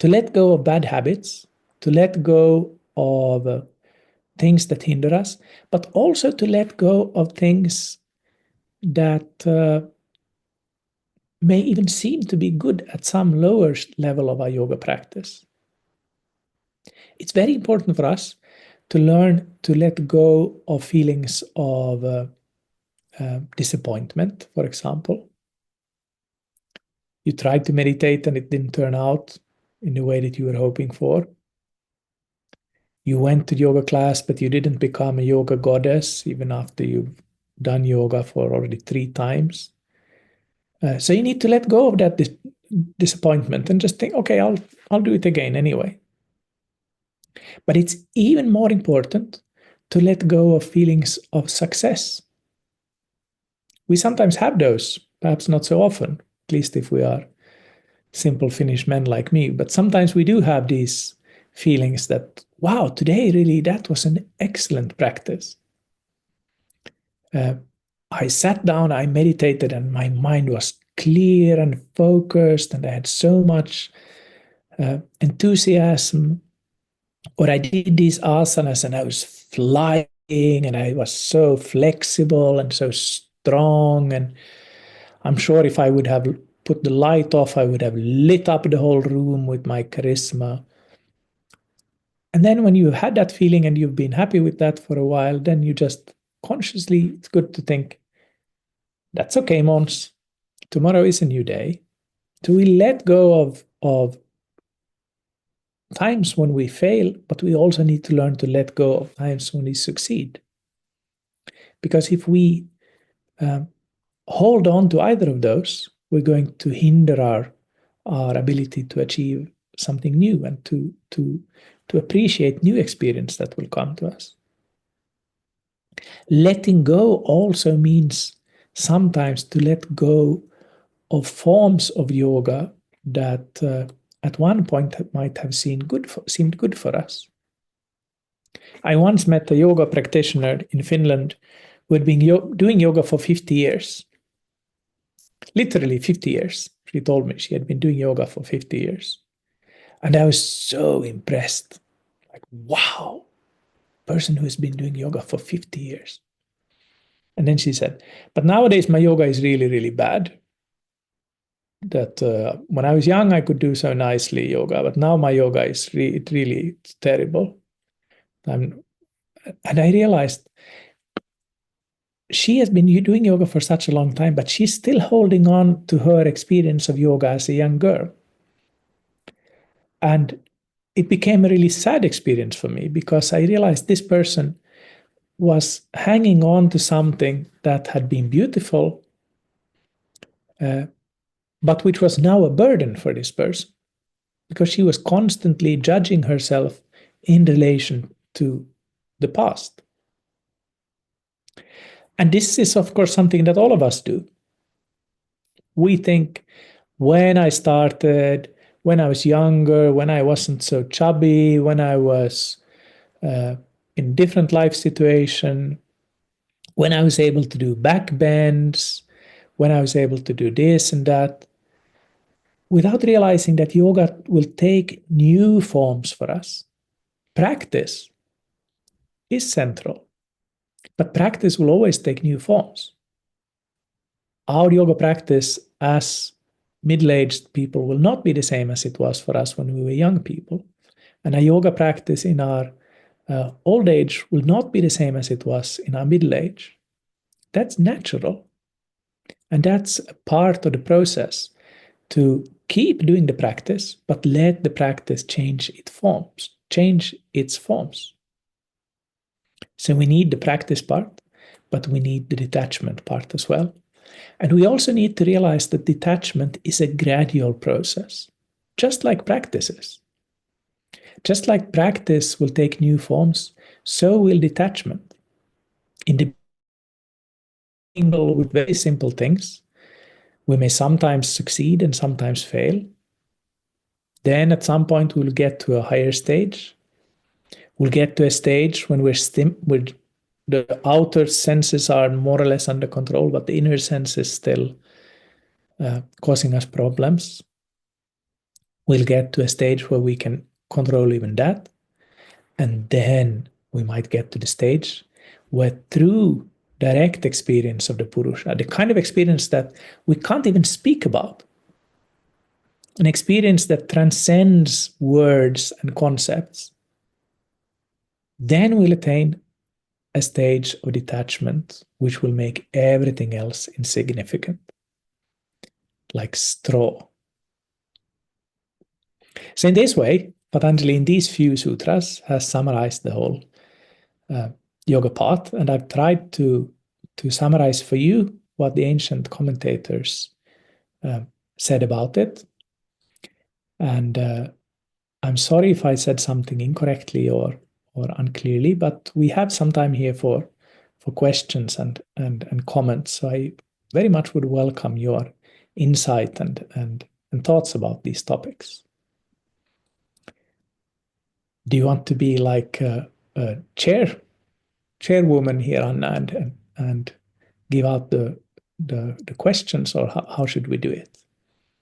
of bad habits, to let go of things that hinder us, but also to let go of things that may even seem to be good at some lower level of our yoga practice. It's very important for us to learn to let go of feelings of disappointment, for example. You tried to meditate and it didn't turn out in the way that you were hoping for. You went to yoga class, but you didn't become a yoga goddess, even after you've done yoga for already 3 times. So you need to let go of that disappointment and just think, okay, I'll do it again anyway. But it's even more important to let go of feelings of success. We sometimes have those, perhaps not so often, at least if we are simple Finnish men like me. But sometimes we do have these feelings that, wow, today really that was an excellent practice. I sat down, I meditated, and my mind was clear and focused, and I had so much enthusiasm. Or I did these asanas and I was flying and I was so flexible and so strong. And I'm sure if I would have put the light off, I would have lit up the whole room with my charisma. And then when you had that feeling and you've been happy with that for a while, then you just consciously, it's good to think, that's okay, Måns. Tomorrow is a new day. So we let go of times when we fail, but we also need to learn to let go of times when we succeed. Because if we hold on to either of those, we're going to hinder our ability to achieve something new and to appreciate new experience that will come to us. Letting go also means sometimes to let go of forms of yoga that at one point might have seemed good for us. I once met a yoga practitioner in Finland who had been doing yoga for 50 years. Literally 50 years. She told me she had been doing yoga for 50 years. And I was so impressed. Like, wow, person who has been doing yoga for 50 years. And then she said, but nowadays my yoga is really, really bad. That when I was young, I could do so nicely yoga, but now my yoga is really terrible. And I realized she has been doing yoga for such a long time, but she's still holding on to her experience of yoga as a young girl. And it became a really sad experience for me because I realized this person was hanging on to something that had been beautiful, but which was now a burden for this person because she was constantly judging herself in relation to the past. And this is, of course, something that all of us do. We think, when I started, when I was younger, when I wasn't so chubby, when I was in different life situation, when I was able to do back bends, when I was able to do this and that, without realizing that yoga will take new forms for us. Practice is central, but practice will always take new forms. Our yoga practice as middle-aged people will not be the same as it was for us when we were young people. And our yoga practice in our old age will not be the same as it was in our middle age. That's natural. And that's a part of the process to keep doing the practice, but let the practice change its forms. So we need the practice part, but we need the detachment part as well. And we also need to realize that detachment is a gradual process, just like practices. Just like practice will take new forms, so will detachment. In the beginning, with very simple things, we may sometimes succeed and sometimes fail. Then at some point we'll get to a higher stage. We'll get to a stage when the outer senses are more or less under control, but the inner senses still causing us problems. We'll get to a stage where we can control even that. And then we might get to the stage where through direct experience of the Purusha, the kind of experience that we can't even speak about, an experience that transcends words and concepts, then we'll attain a stage of detachment which will make everything else insignificant, like straw. So in this way, Patanjali, in these few sutras, has summarized the whole yoga path, and I've tried to summarize for you what the ancient commentators said about it. And I'm sorry if I said something incorrectly or unclearly, but we have some time here for questions and comments. So I very much would welcome your insight and thoughts about these topics. Do you want to be like a chairwoman here, Anna, and give out the questions, or how should we do it?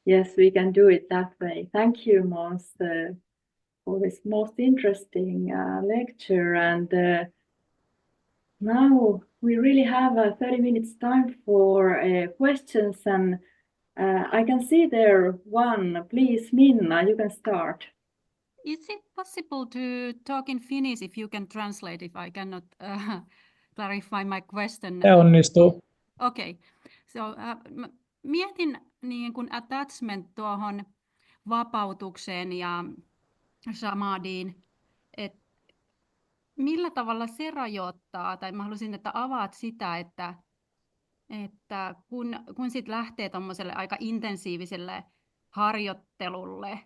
Yes, we can do it that way. Thank you, Måns, for this most interesting lecture. And now we really have 30 minutes time for questions. And I can see there one. Please, Minna, you can start. Is it possible to talk in Finnish if you can translate if I cannot clarify my question? Se onnistuu. Okay. So, mietin niin kuin attachment tuohon vapautukseen ja samadhiin, että millä tavalla se rajoittaa, tai mä haluaisin, että avaat sitä, että kun sit lähtee tommoselle aika intensiiviselle harjoittelulle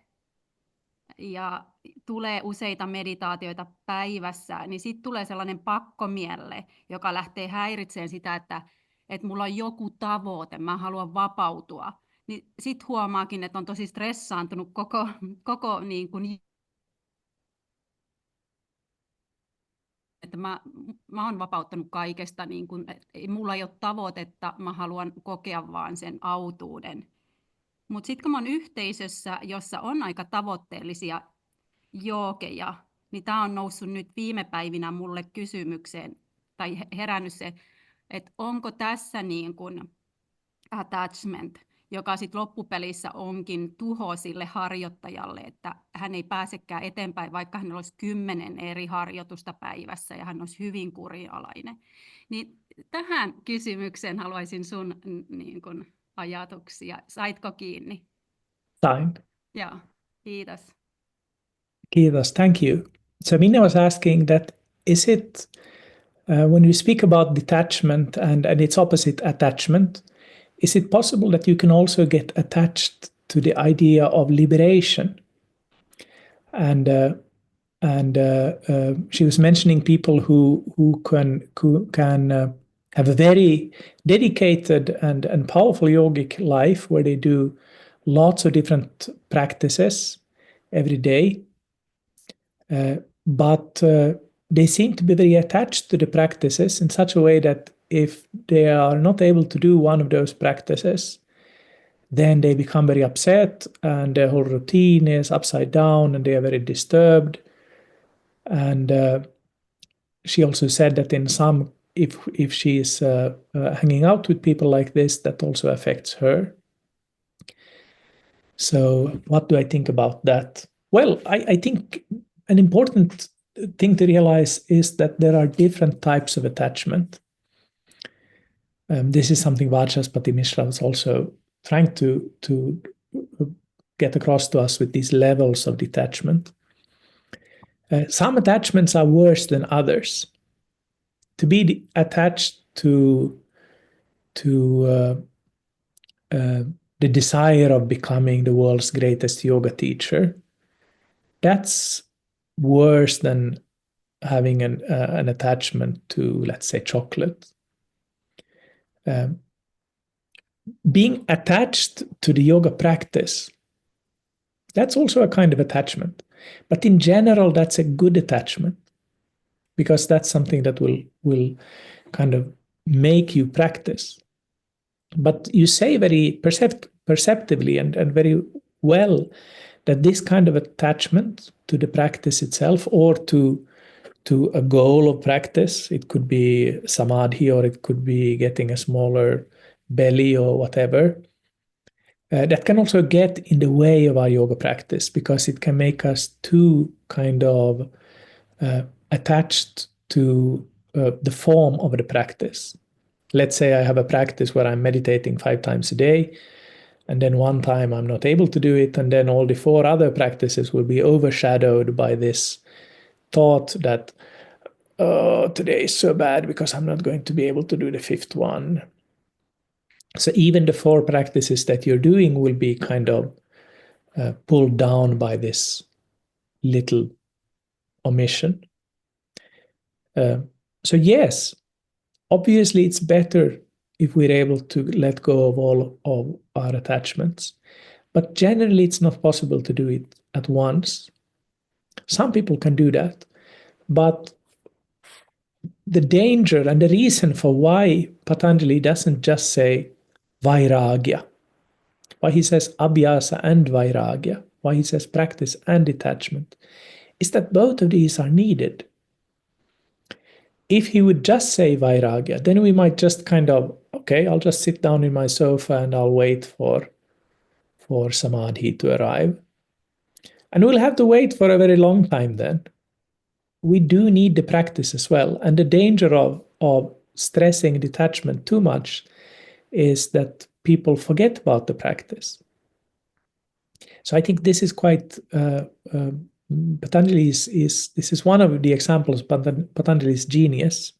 ja tulee useita meditaatioita päivässä, niin sitten tulee sellainen pakkomielle, joka lähtee häiritsemään sitä, että mulla on joku tavoite, mä haluan vapautua. Niin sitten huomaakin, että on tosi stressaantunut koko niin kuin, että mä oon vapauttanut kaikesta, niin kuin, mulla ei ole tavoitetta, mä haluan kokea vaan sen autuuden. Mutta sitten kun mä oon yhteisössä, jossa on aika tavoitteellisia joogeja, niin tämä on noussut nyt viime päivinä mulle kysymykseen, tai herännyt se, että onko tässä niin kuin attachment, joka sitten loppupelissä onkin tuho sille harjoittajalle, että hän ei pääsekään eteenpäin, vaikka hän olisi 10 eri harjoitusta päivässä ja hän olisi hyvin kurinalainen. Niin tähän kysymykseen haluaisin sun niin kuin ajatuksia. Saitko kiinni? Sain. Joo, kiitos. Kiitos, thank you. So Minna was asking that, is it, when you speak about detachment and its opposite, attachment, is it possible that you can also get attached to the idea of liberation? And she was mentioning people who can have a very dedicated and powerful yogic life where they do lots of different practices every day, but they seem to be very attached to the practices in such a way that if they are not able to do one of those practices, then they become very upset and their whole routine is upside down and they are very disturbed. And she also said that in some, if she is hanging out with people like this, that also affects her. So what do I think about that? Well, I think an important thing to realize is that there are different types of attachment. This is something Vajraspati Mishra was also trying to get across to us with these levels of detachment. Some attachments are worse than others. To be attached to the desire of becoming the world's greatest yoga teacher, that's worse than having an attachment to, let's say, chocolate. Being attached to the yoga practice, that's also a kind of attachment. But in general, that's a good attachment because that's something that will kind of make you practice. But you say very perceptively and very well that this kind of attachment to the practice itself or to to a goal of practice. It could be samadhi, or it could be getting a smaller belly or whatever. That can also get in the way of our yoga practice, because it can make us too kind of attached to the form of the practice. Let's say I have a practice where I'm meditating 5 times a day, and then one time I'm not able to do it, and then all the 4 other practices will be overshadowed by this thought that, oh, today is so bad because I'm not going to be able to do the 5th one. So even the 4 practices that you're doing will be kind of pulled down by this little omission. So yes, obviously it's better if we're able to let go of all of our attachments, but generally it's not possible to do it at once. Some people can do that, but the danger and the reason for why Patanjali doesn't just say Vairagya, why he says Abhyasa and Vairagya, why he says practice and detachment, is that both of these are needed. If he would just say Vairagya, then we might just kind of, okay, I'll just sit down in my sofa and I'll wait for samadhi to arrive. And we'll have to wait for a very long time then. We do need the practice as well. And the danger of stressing detachment too much is that people forget about the practice. So I think this is quite, Patanjali this is one of the examples of Patanjali's genius,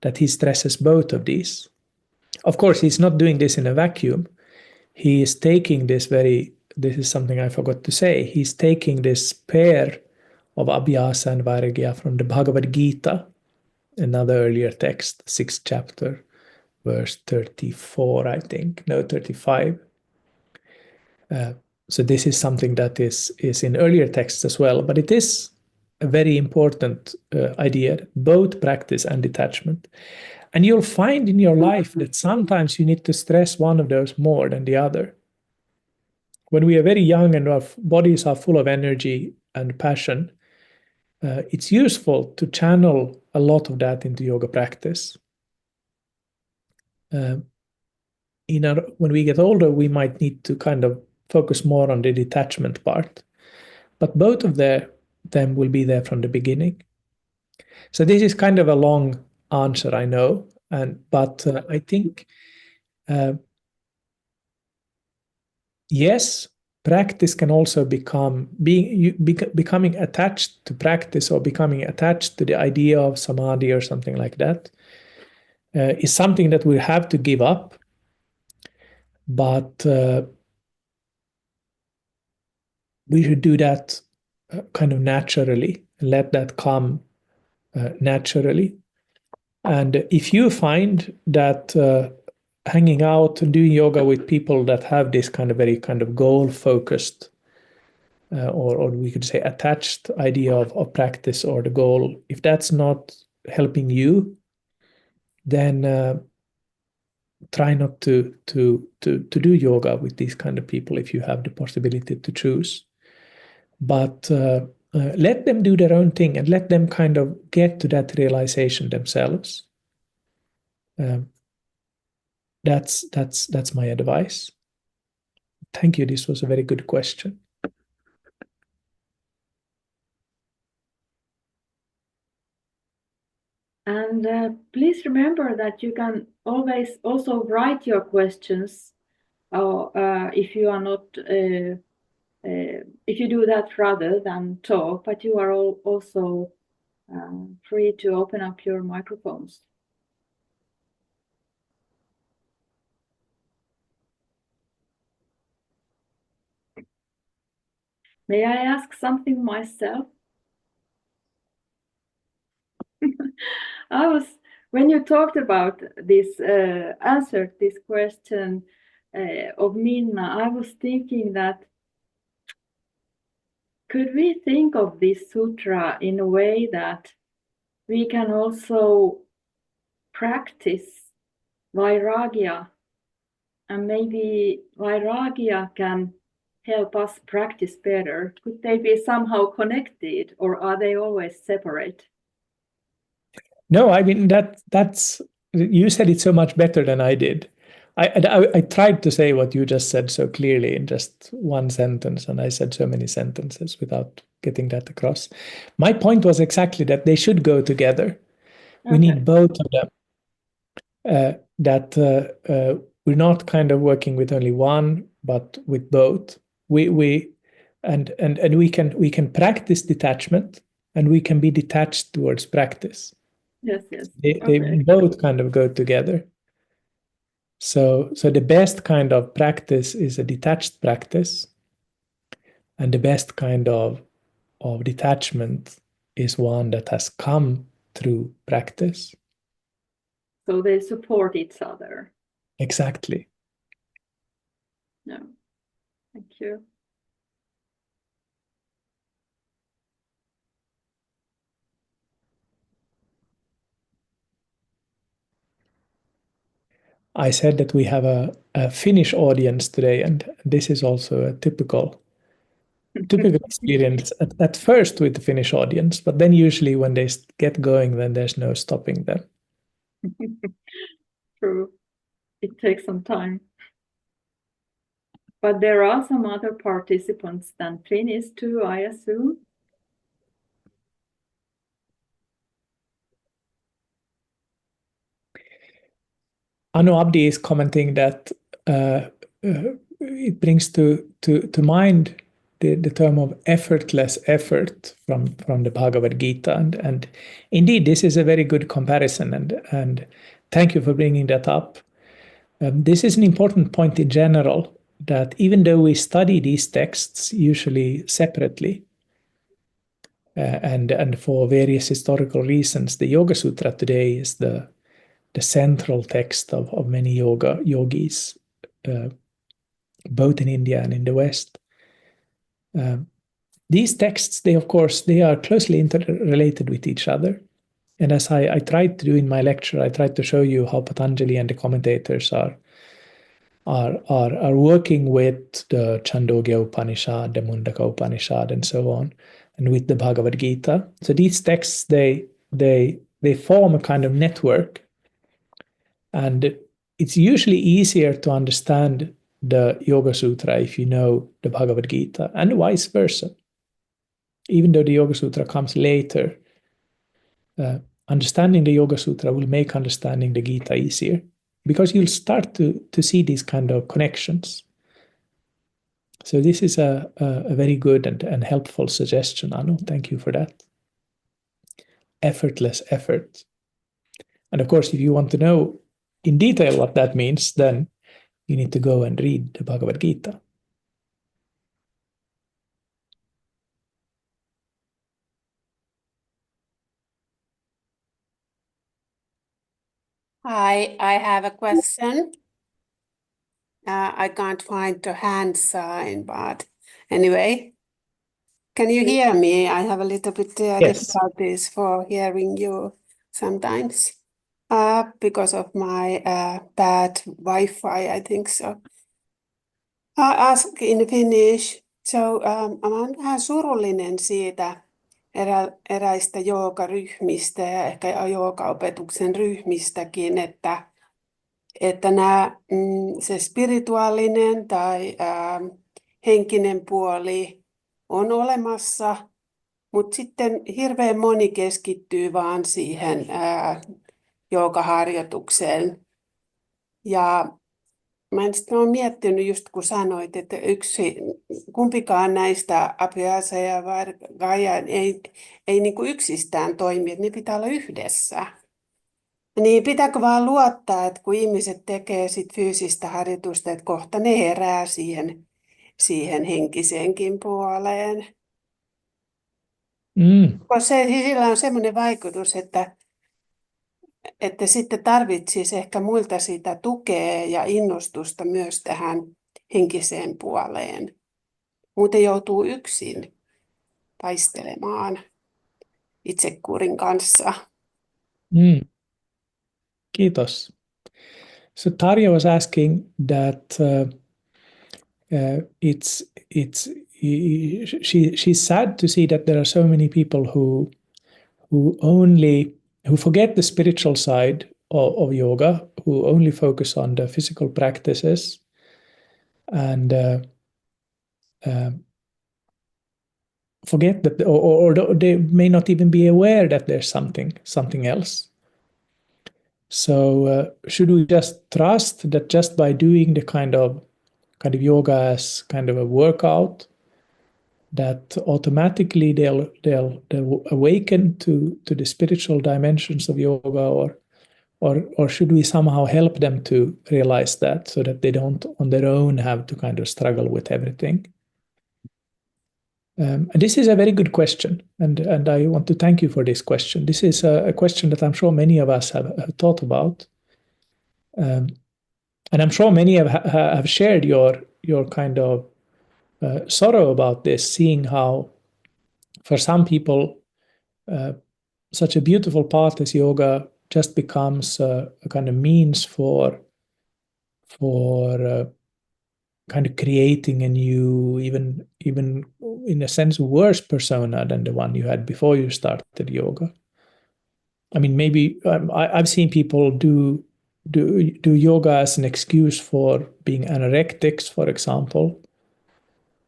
that he stresses both of these. Of course, he's not doing this in a vacuum. He is taking this is something I forgot to say, he's taking this pair of Abhyasa and Vairagya from the Bhagavad Gita, another earlier text, 6th chapter, verse 34, I think, no, 35. So this is something that is in earlier texts as well, but it is a very important idea, both practice and detachment. And you'll find in your life that sometimes you need to stress one of those more than the other. When we are very young and our bodies are full of energy and passion, it's useful to channel a lot of that into yoga practice. When we get older, we might need to kind of focus more on the detachment part, but both of them will be there from the beginning. So this is kind of a long answer, I know, but I think yes, practice can also becoming attached to practice, or becoming attached to the idea of samadhi or something like that, is something that we have to give up. But we should do that kind of naturally, let that come naturally. And if you find that hanging out and doing yoga with people that have this kind of very kind of goal-focused, or we could say attached idea of practice or the goal, if that's not helping you, then try not to do yoga with these kind of people if you have the possibility to choose. But let them do their own thing and let them kind of get to that realization themselves. That's my advice. Thank you. This was a very good question. And please remember that you can always also write your questions, or if you are not, if you do that rather than talk, but you are also free to open up your microphones. May I ask something myself? When you talked about this, answered this question of Minna, I was thinking that could we think of this sutra in a way that we can also practice Vairagya, and maybe Vairagya can help us practice better? Could they be somehow connected, or are they always separate? No, I mean that's you said it so much better than I did. I tried to say what you just said so clearly in just one sentence, and I said so many sentences without getting that across. My point was exactly that they should go together. We need both of them. We're not kind of working with only one, but with both. We can practice detachment, and we can be detached towards practice. Yes. They both kind of go together. So the best kind of practice is a detached practice, and the best kind of detachment is one that has come through practice. So they support each other. Exactly. No, thank you. I said that we have a Finnish audience today, and this is also a typical experience at first with the Finnish audience, but then usually when they get going, then there's no stopping them. True. It takes some time. But there are some other participants than Finnish too, I assume. Anu Abdi is commenting that it brings to mind the term of effortless effort from the Bhagavad Gita, and indeed this is a very good comparison, and thank you for bringing that up. This is an important point in general, that even though we study these texts usually separately, and for various historical reasons, the Yoga-sutra today is the central text of many yogis, both in India and in the West. These texts, they are closely interrelated with each other. And as I tried to do in my lecture, I tried to show you how Patanjali and the commentators are working with the Chandogya Upanishad, the Mundaka Upanishad, and so on, and with the Bhagavad Gita. So these texts, they form a kind of network, and it's usually easier to understand the Yoga-sutra if you know the Bhagavad Gita, and vice versa. Even though the Yoga-sutra comes later, understanding the Yoga-sutra will make understanding the Gita easier, because you'll start to see these kind of connections. So this is a very good and helpful suggestion, Anu. Thank you for that. Effortless effort. And of course, if you want to know in detail what that means, then you need to go and read the Bhagavad Gita. Hi, I have a question. I can't find the hand sign, but anyway, can you hear me? I have a little bit Yes. difficulties for hearing you sometimes because of my bad Wi-Fi, I think so. Ask in Finnish. So, mä oon vähän surullinen siitä eräistä joogaryhmistä ja ehkä joogaopetuksen ryhmistäkin, että se spirituaalinen tai henkinen puoli on olemassa, mutta sitten hirveän moni keskittyy vaan siihen joogaharjoitukseen. Ja mä oon miettinyt just kun sanoit, että kumpikaan näistä Abhyasa ja Vairagya ei niin kuin yksistään toimi, että ne pitää olla yhdessä. Niin pitääkö vaan luottaa, että kun ihmiset tekee sit fyysistä harjoitusta, että kohta ne herää siihen henkiseenkin puoleen. Koska sillä on semmoinen vaikutus, että sitten tarvitsisi ehkä muilta sitä tukea ja innostusta myös tähän henkiseen puoleen. Muuten joutuu yksin taistelemaan itsekurin kanssa. Kiitos. So Tarja was asking that she's sad to see that there are so many people who only who forget the spiritual side of yoga, who only focus on the physical practices, and forget that, or they may not even be aware that there's something else. So should we just trust that just by doing the kind of yoga as kind of a workout, that automatically they'll awaken to the spiritual dimensions of yoga, or should we somehow help them to realize that, so that they don't on their own have to kind of struggle with everything? And this is a very good question, and I want to thank you for this question. This is a question that I'm sure many of us have thought about, and I'm sure many have shared your kind of sorrow about this, seeing how for some people such a beautiful path as yoga just becomes a kind of means for kind of creating a new, even in a sense, worse persona than the one you had before you started yoga. I mean, maybe I've seen people do yoga as an excuse for being anorectics, for example,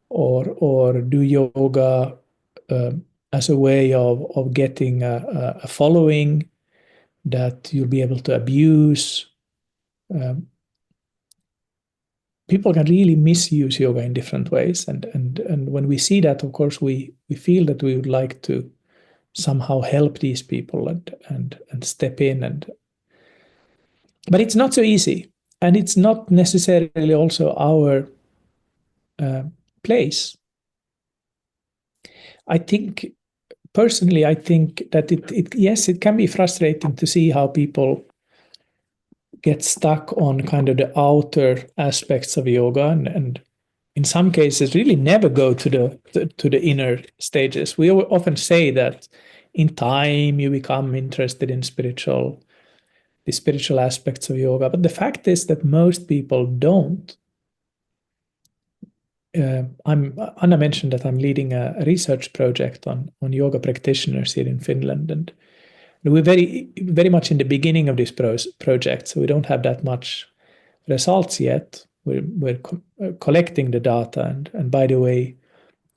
or do yoga as a way of getting a following that you'll be able to abuse. People can really misuse yoga in different ways, and when we see that, of course, we feel that we would like to somehow help these people and step in, but it's not so easy, and it's not necessarily also our place. I think personally, I think that yes, it can be frustrating to see how people get stuck on kind of the outer aspects of yoga, and in some cases really never go to the inner stages. We often say that in time you become interested in the spiritual aspects of yoga, but the fact is that most people don't. Anna mentioned that I'm leading a research project on yoga practitioners here in Finland, and we're very much in the beginning of this project, so we don't have that much results yet. We're collecting the data, and by the way,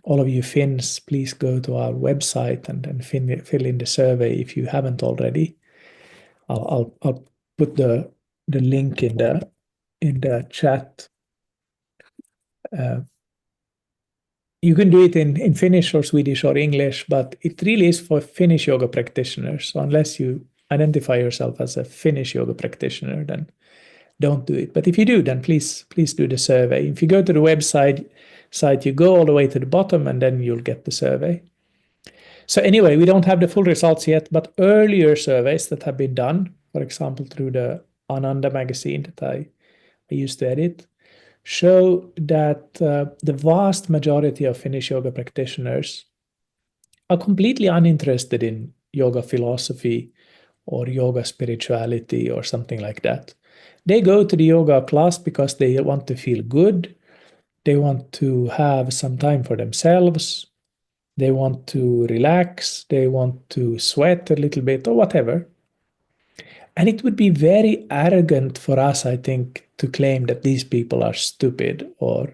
all of you Finns, please go to our website and fill in the survey if you haven't already. I'll put the link in the chat. You can do it in Finnish or Swedish or English, but it really is for Finnish yoga practitioners. So unless you identify yourself as a Finnish yoga practitioner, then don't do it. But if you do, then please do the survey. If you go to the website, you go all the way to the bottom, and then you'll get the survey. So anyway, we don't have the full results yet, but earlier surveys that have been done, for example, through the Ananda magazine that I used to edit, show that the vast majority of Finnish yoga practitioners are completely uninterested in yoga philosophy or yoga spirituality or something like that. They go to the yoga class because they want to feel good, they want to have some time for themselves, they want to relax, they want to sweat a little bit or whatever. And it would be very arrogant for us, I think, to claim that these people are stupid or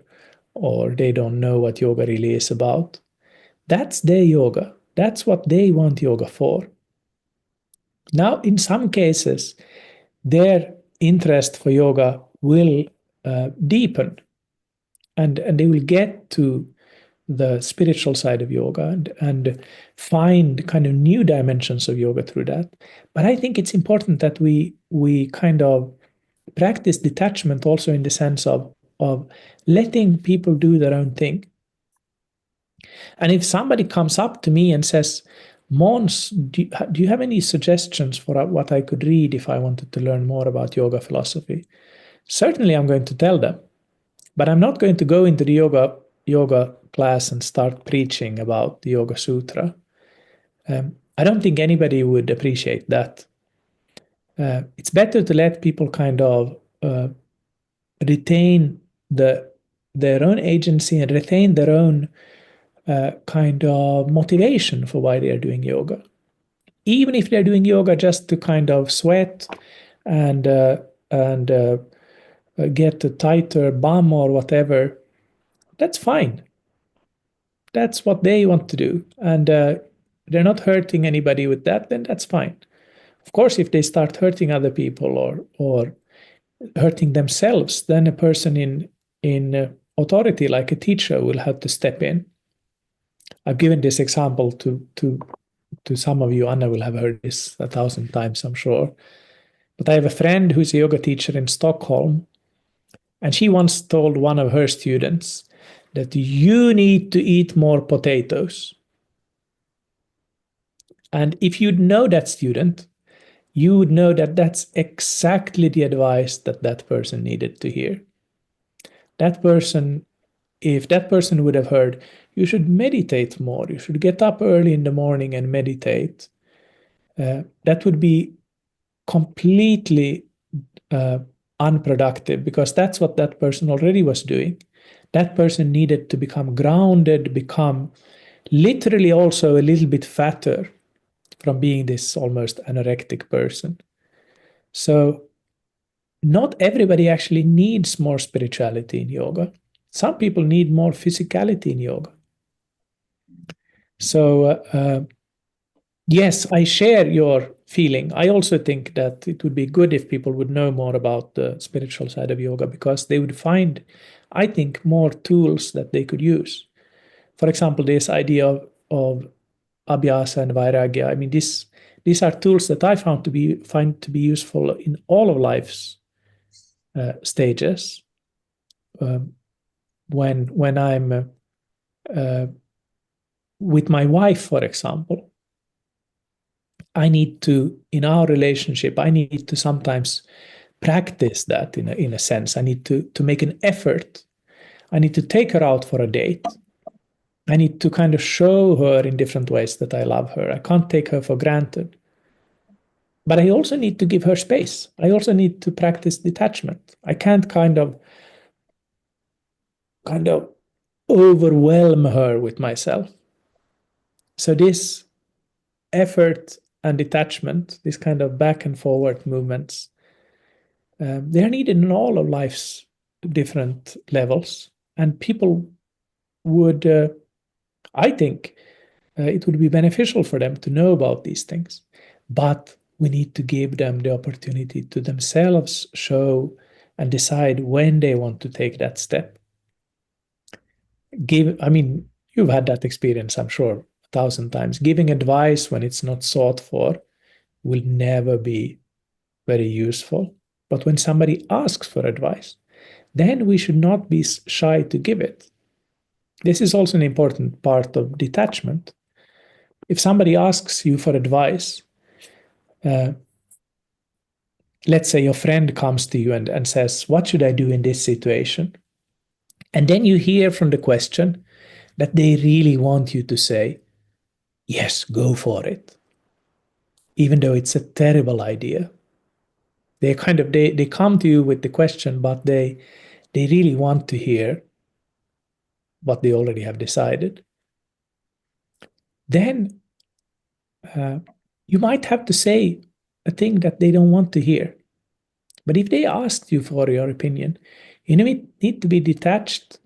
they don't know what yoga really is about. That's their yoga. That's what they want yoga for. Now, in some cases, their interest for yoga will deepen, and they will get to the spiritual side of yoga and find kind of new dimensions of yoga through that. But I think it's important that we kind of practice detachment also in the sense of letting people do their own thing. And if somebody comes up to me and says, Måns, do you have any suggestions for what I could read if I wanted to learn more about yoga philosophy? Certainly I'm going to tell them, but I'm not going to go into the yoga class and start preaching about the Yoga-sutra. I don't think anybody would appreciate that. It's better to let people kind of retain their own agency and retain their own kind of motivation for why they are doing yoga. even if they're doing yoga just to kind of sweat and get a tighter bum or whatever, that's fine. That's what they want to do. And they're not hurting anybody with that, then that's fine. Of course, if they start hurting other people or hurting themselves, then a person in authority, like a teacher, will have to step in. I've given this example to some of you. Anna will have heard this 1,000 times, I'm sure. But I have a friend who's a yoga teacher in Stockholm, and she once told one of her students that you need to eat more potatoes. And if you know that student, you would know that that's exactly the advice that that person needed to hear. That person, if that person would have heard, you should meditate more, you should get up early in the morning and meditate, that would be completely unproductive, because that's what that person already was doing. That person needed to become grounded, become literally also a little bit fatter from being this almost anorectic person. So not everybody actually needs more spirituality in yoga. Some people need more physicality in yoga. So yes, I share your feeling. I also think that it would be good if people would know more about the spiritual side of yoga, because they would find, I think, more tools that they could use. For example, this idea of Abhyasa and Vairagya. I mean, these are tools that I find to be useful in all of life's stages. When I'm with my wife, for example, I need to, in our relationship, I need to sometimes practice that in a sense. I need to make an effort. I need to take her out for a date. I need to kind of show her in different ways that I love her. I can't take her for granted. But I also need to give her space. I also need to practice detachment. I can't kind of overwhelm her with myself. So this effort and detachment, this kind of back and forward movements, they're needed in all of life's different levels. And people would, I think, it would be beneficial for them to know about these things. But we need to give them the opportunity to themselves show and decide when they want to take that step. You've had that experience, I'm sure, 1,000 times. Giving advice when it's not sought for will never be very useful. But when somebody asks for advice, then we should not be shy to give it. This is also an important part of detachment. If somebody asks you for advice, let's say your friend comes to you and says, what should I do in this situation? And then you hear from the question that they really want you to say, yes, go for it. Even though it's a terrible idea. They come to you with the question, but they really want to hear what they already have decided. Then you might have to say a thing that they don't want to hear. But if they asked you for your opinion, you need to be detached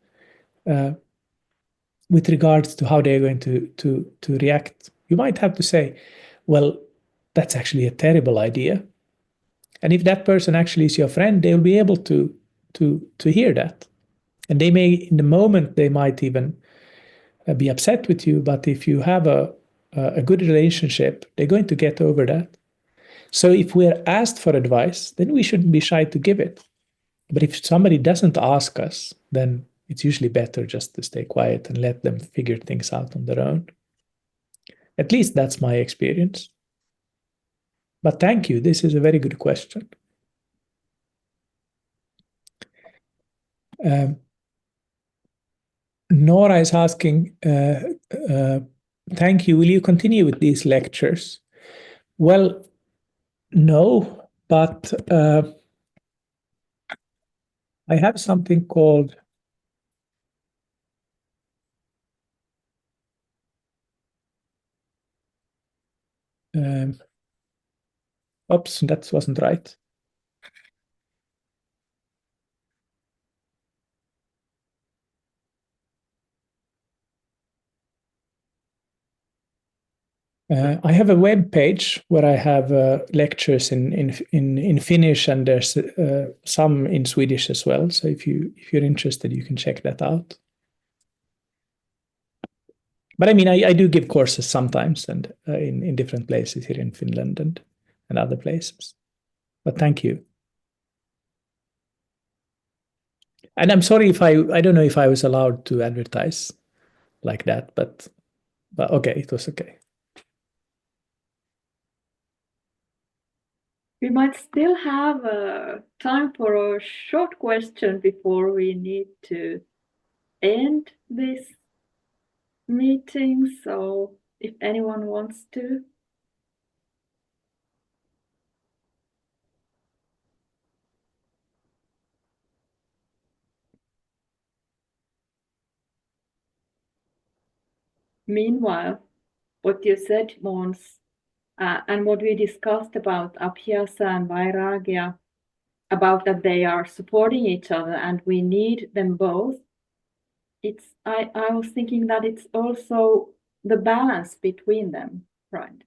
with regards to how they're going to react. You might have to say, well, that's actually a terrible idea. And if that person actually is your friend, they'll be able to hear that. And they may, in the moment, they might even be upset with you. But if you have a good relationship, they're going to get over that. So if we're asked for advice, then we shouldn't be shy to give it. But if somebody doesn't ask us, then it's usually better just to stay quiet and let them figure things out on their own. At least that's my experience. But thank you. This is a very good question. Nora is asking, thank you. Will you continue with these lectures? Well, no, but I have something called Oops, that wasn't right. I have a web page where I have lectures in Finnish, and there's some in Swedish as well. So if you're interested, you can check that out. But I mean, I do give courses sometimes, and in different places here in Finland and other places. But thank you. And I'm sorry if I don't know if I was allowed to advertise like that, but okay, it was okay. We might still have time for a short question before we need to end this meeting. So if anyone wants to. Meanwhile, what you said, Måns, and what we discussed about Abhyasa and Vairagya, about that they are supporting each other and we need them both. I was thinking that it's also the balance between them, right?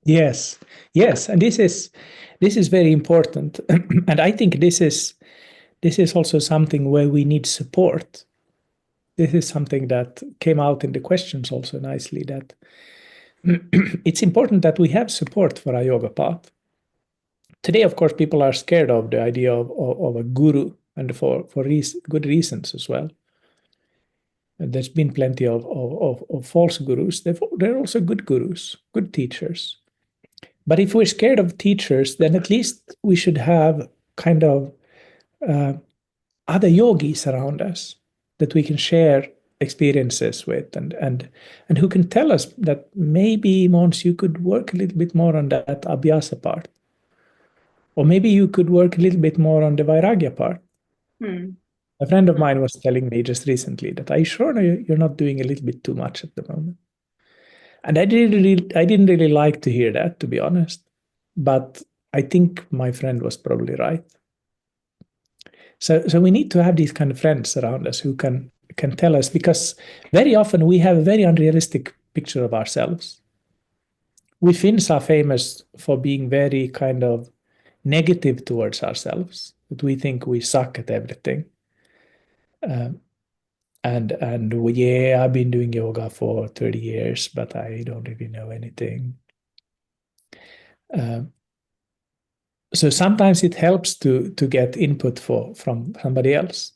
Yes, and this is very important, and I think this is also something where we need support. This is something that came out in the questions also nicely, that it's important that we have support for our yoga path. Today, of course, people are scared of the idea of a guru, and for good reasons as well. And there's been plenty of false gurus. There are also good gurus, good teachers. But if we're scared of teachers, then at least we should have kind of other yogis around us that we can share experiences with, and who can tell us that maybe, Måns, you could work a little bit more on that Abhyasa part. Or maybe you could work a little bit more on the Vairagya part. A friend of mine was telling me just recently that, are you sure you're not doing a little bit too much at the moment? And I didn't really like to hear that, to be honest. But I think my friend was probably right. So we need to have these kind of friends around us who can tell us, because very often we have a very unrealistic picture of ourselves. We Finns are famous for being very kind of negative towards ourselves, that we think we suck at everything. And yeah, I've been doing yoga for 30 years, but I don't really know anything. So sometimes it helps to get input from somebody else.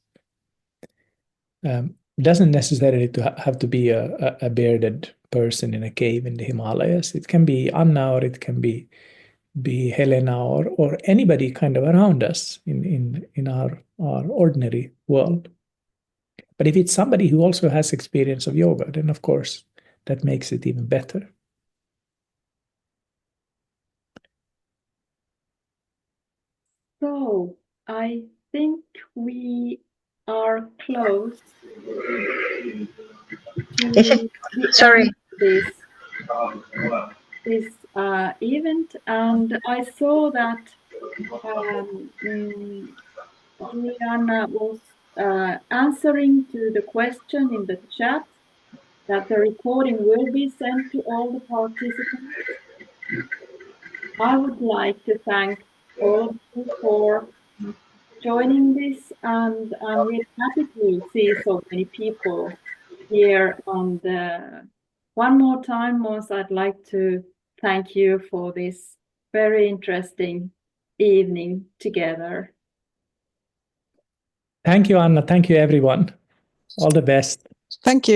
Doesn't necessarily have to be a bearded person in a cave in the Himalayas. It can be Anna, or it can be Helena, or anybody kind of around us in our ordinary world. But if it's somebody who also has experience of yoga, then of course that makes it even better. So I think we are close to Sorry. this event, and I saw that Juliana was answering to the question in the chat that the recording will be sent to all the participants. I would like to thank all of you for joining this, and I'm really happy to see so many people here on the. One more time, Måns, I'd like to thank you for this very interesting evening together. Thank you, Anna. Thank you, everyone. All the best. Thank you.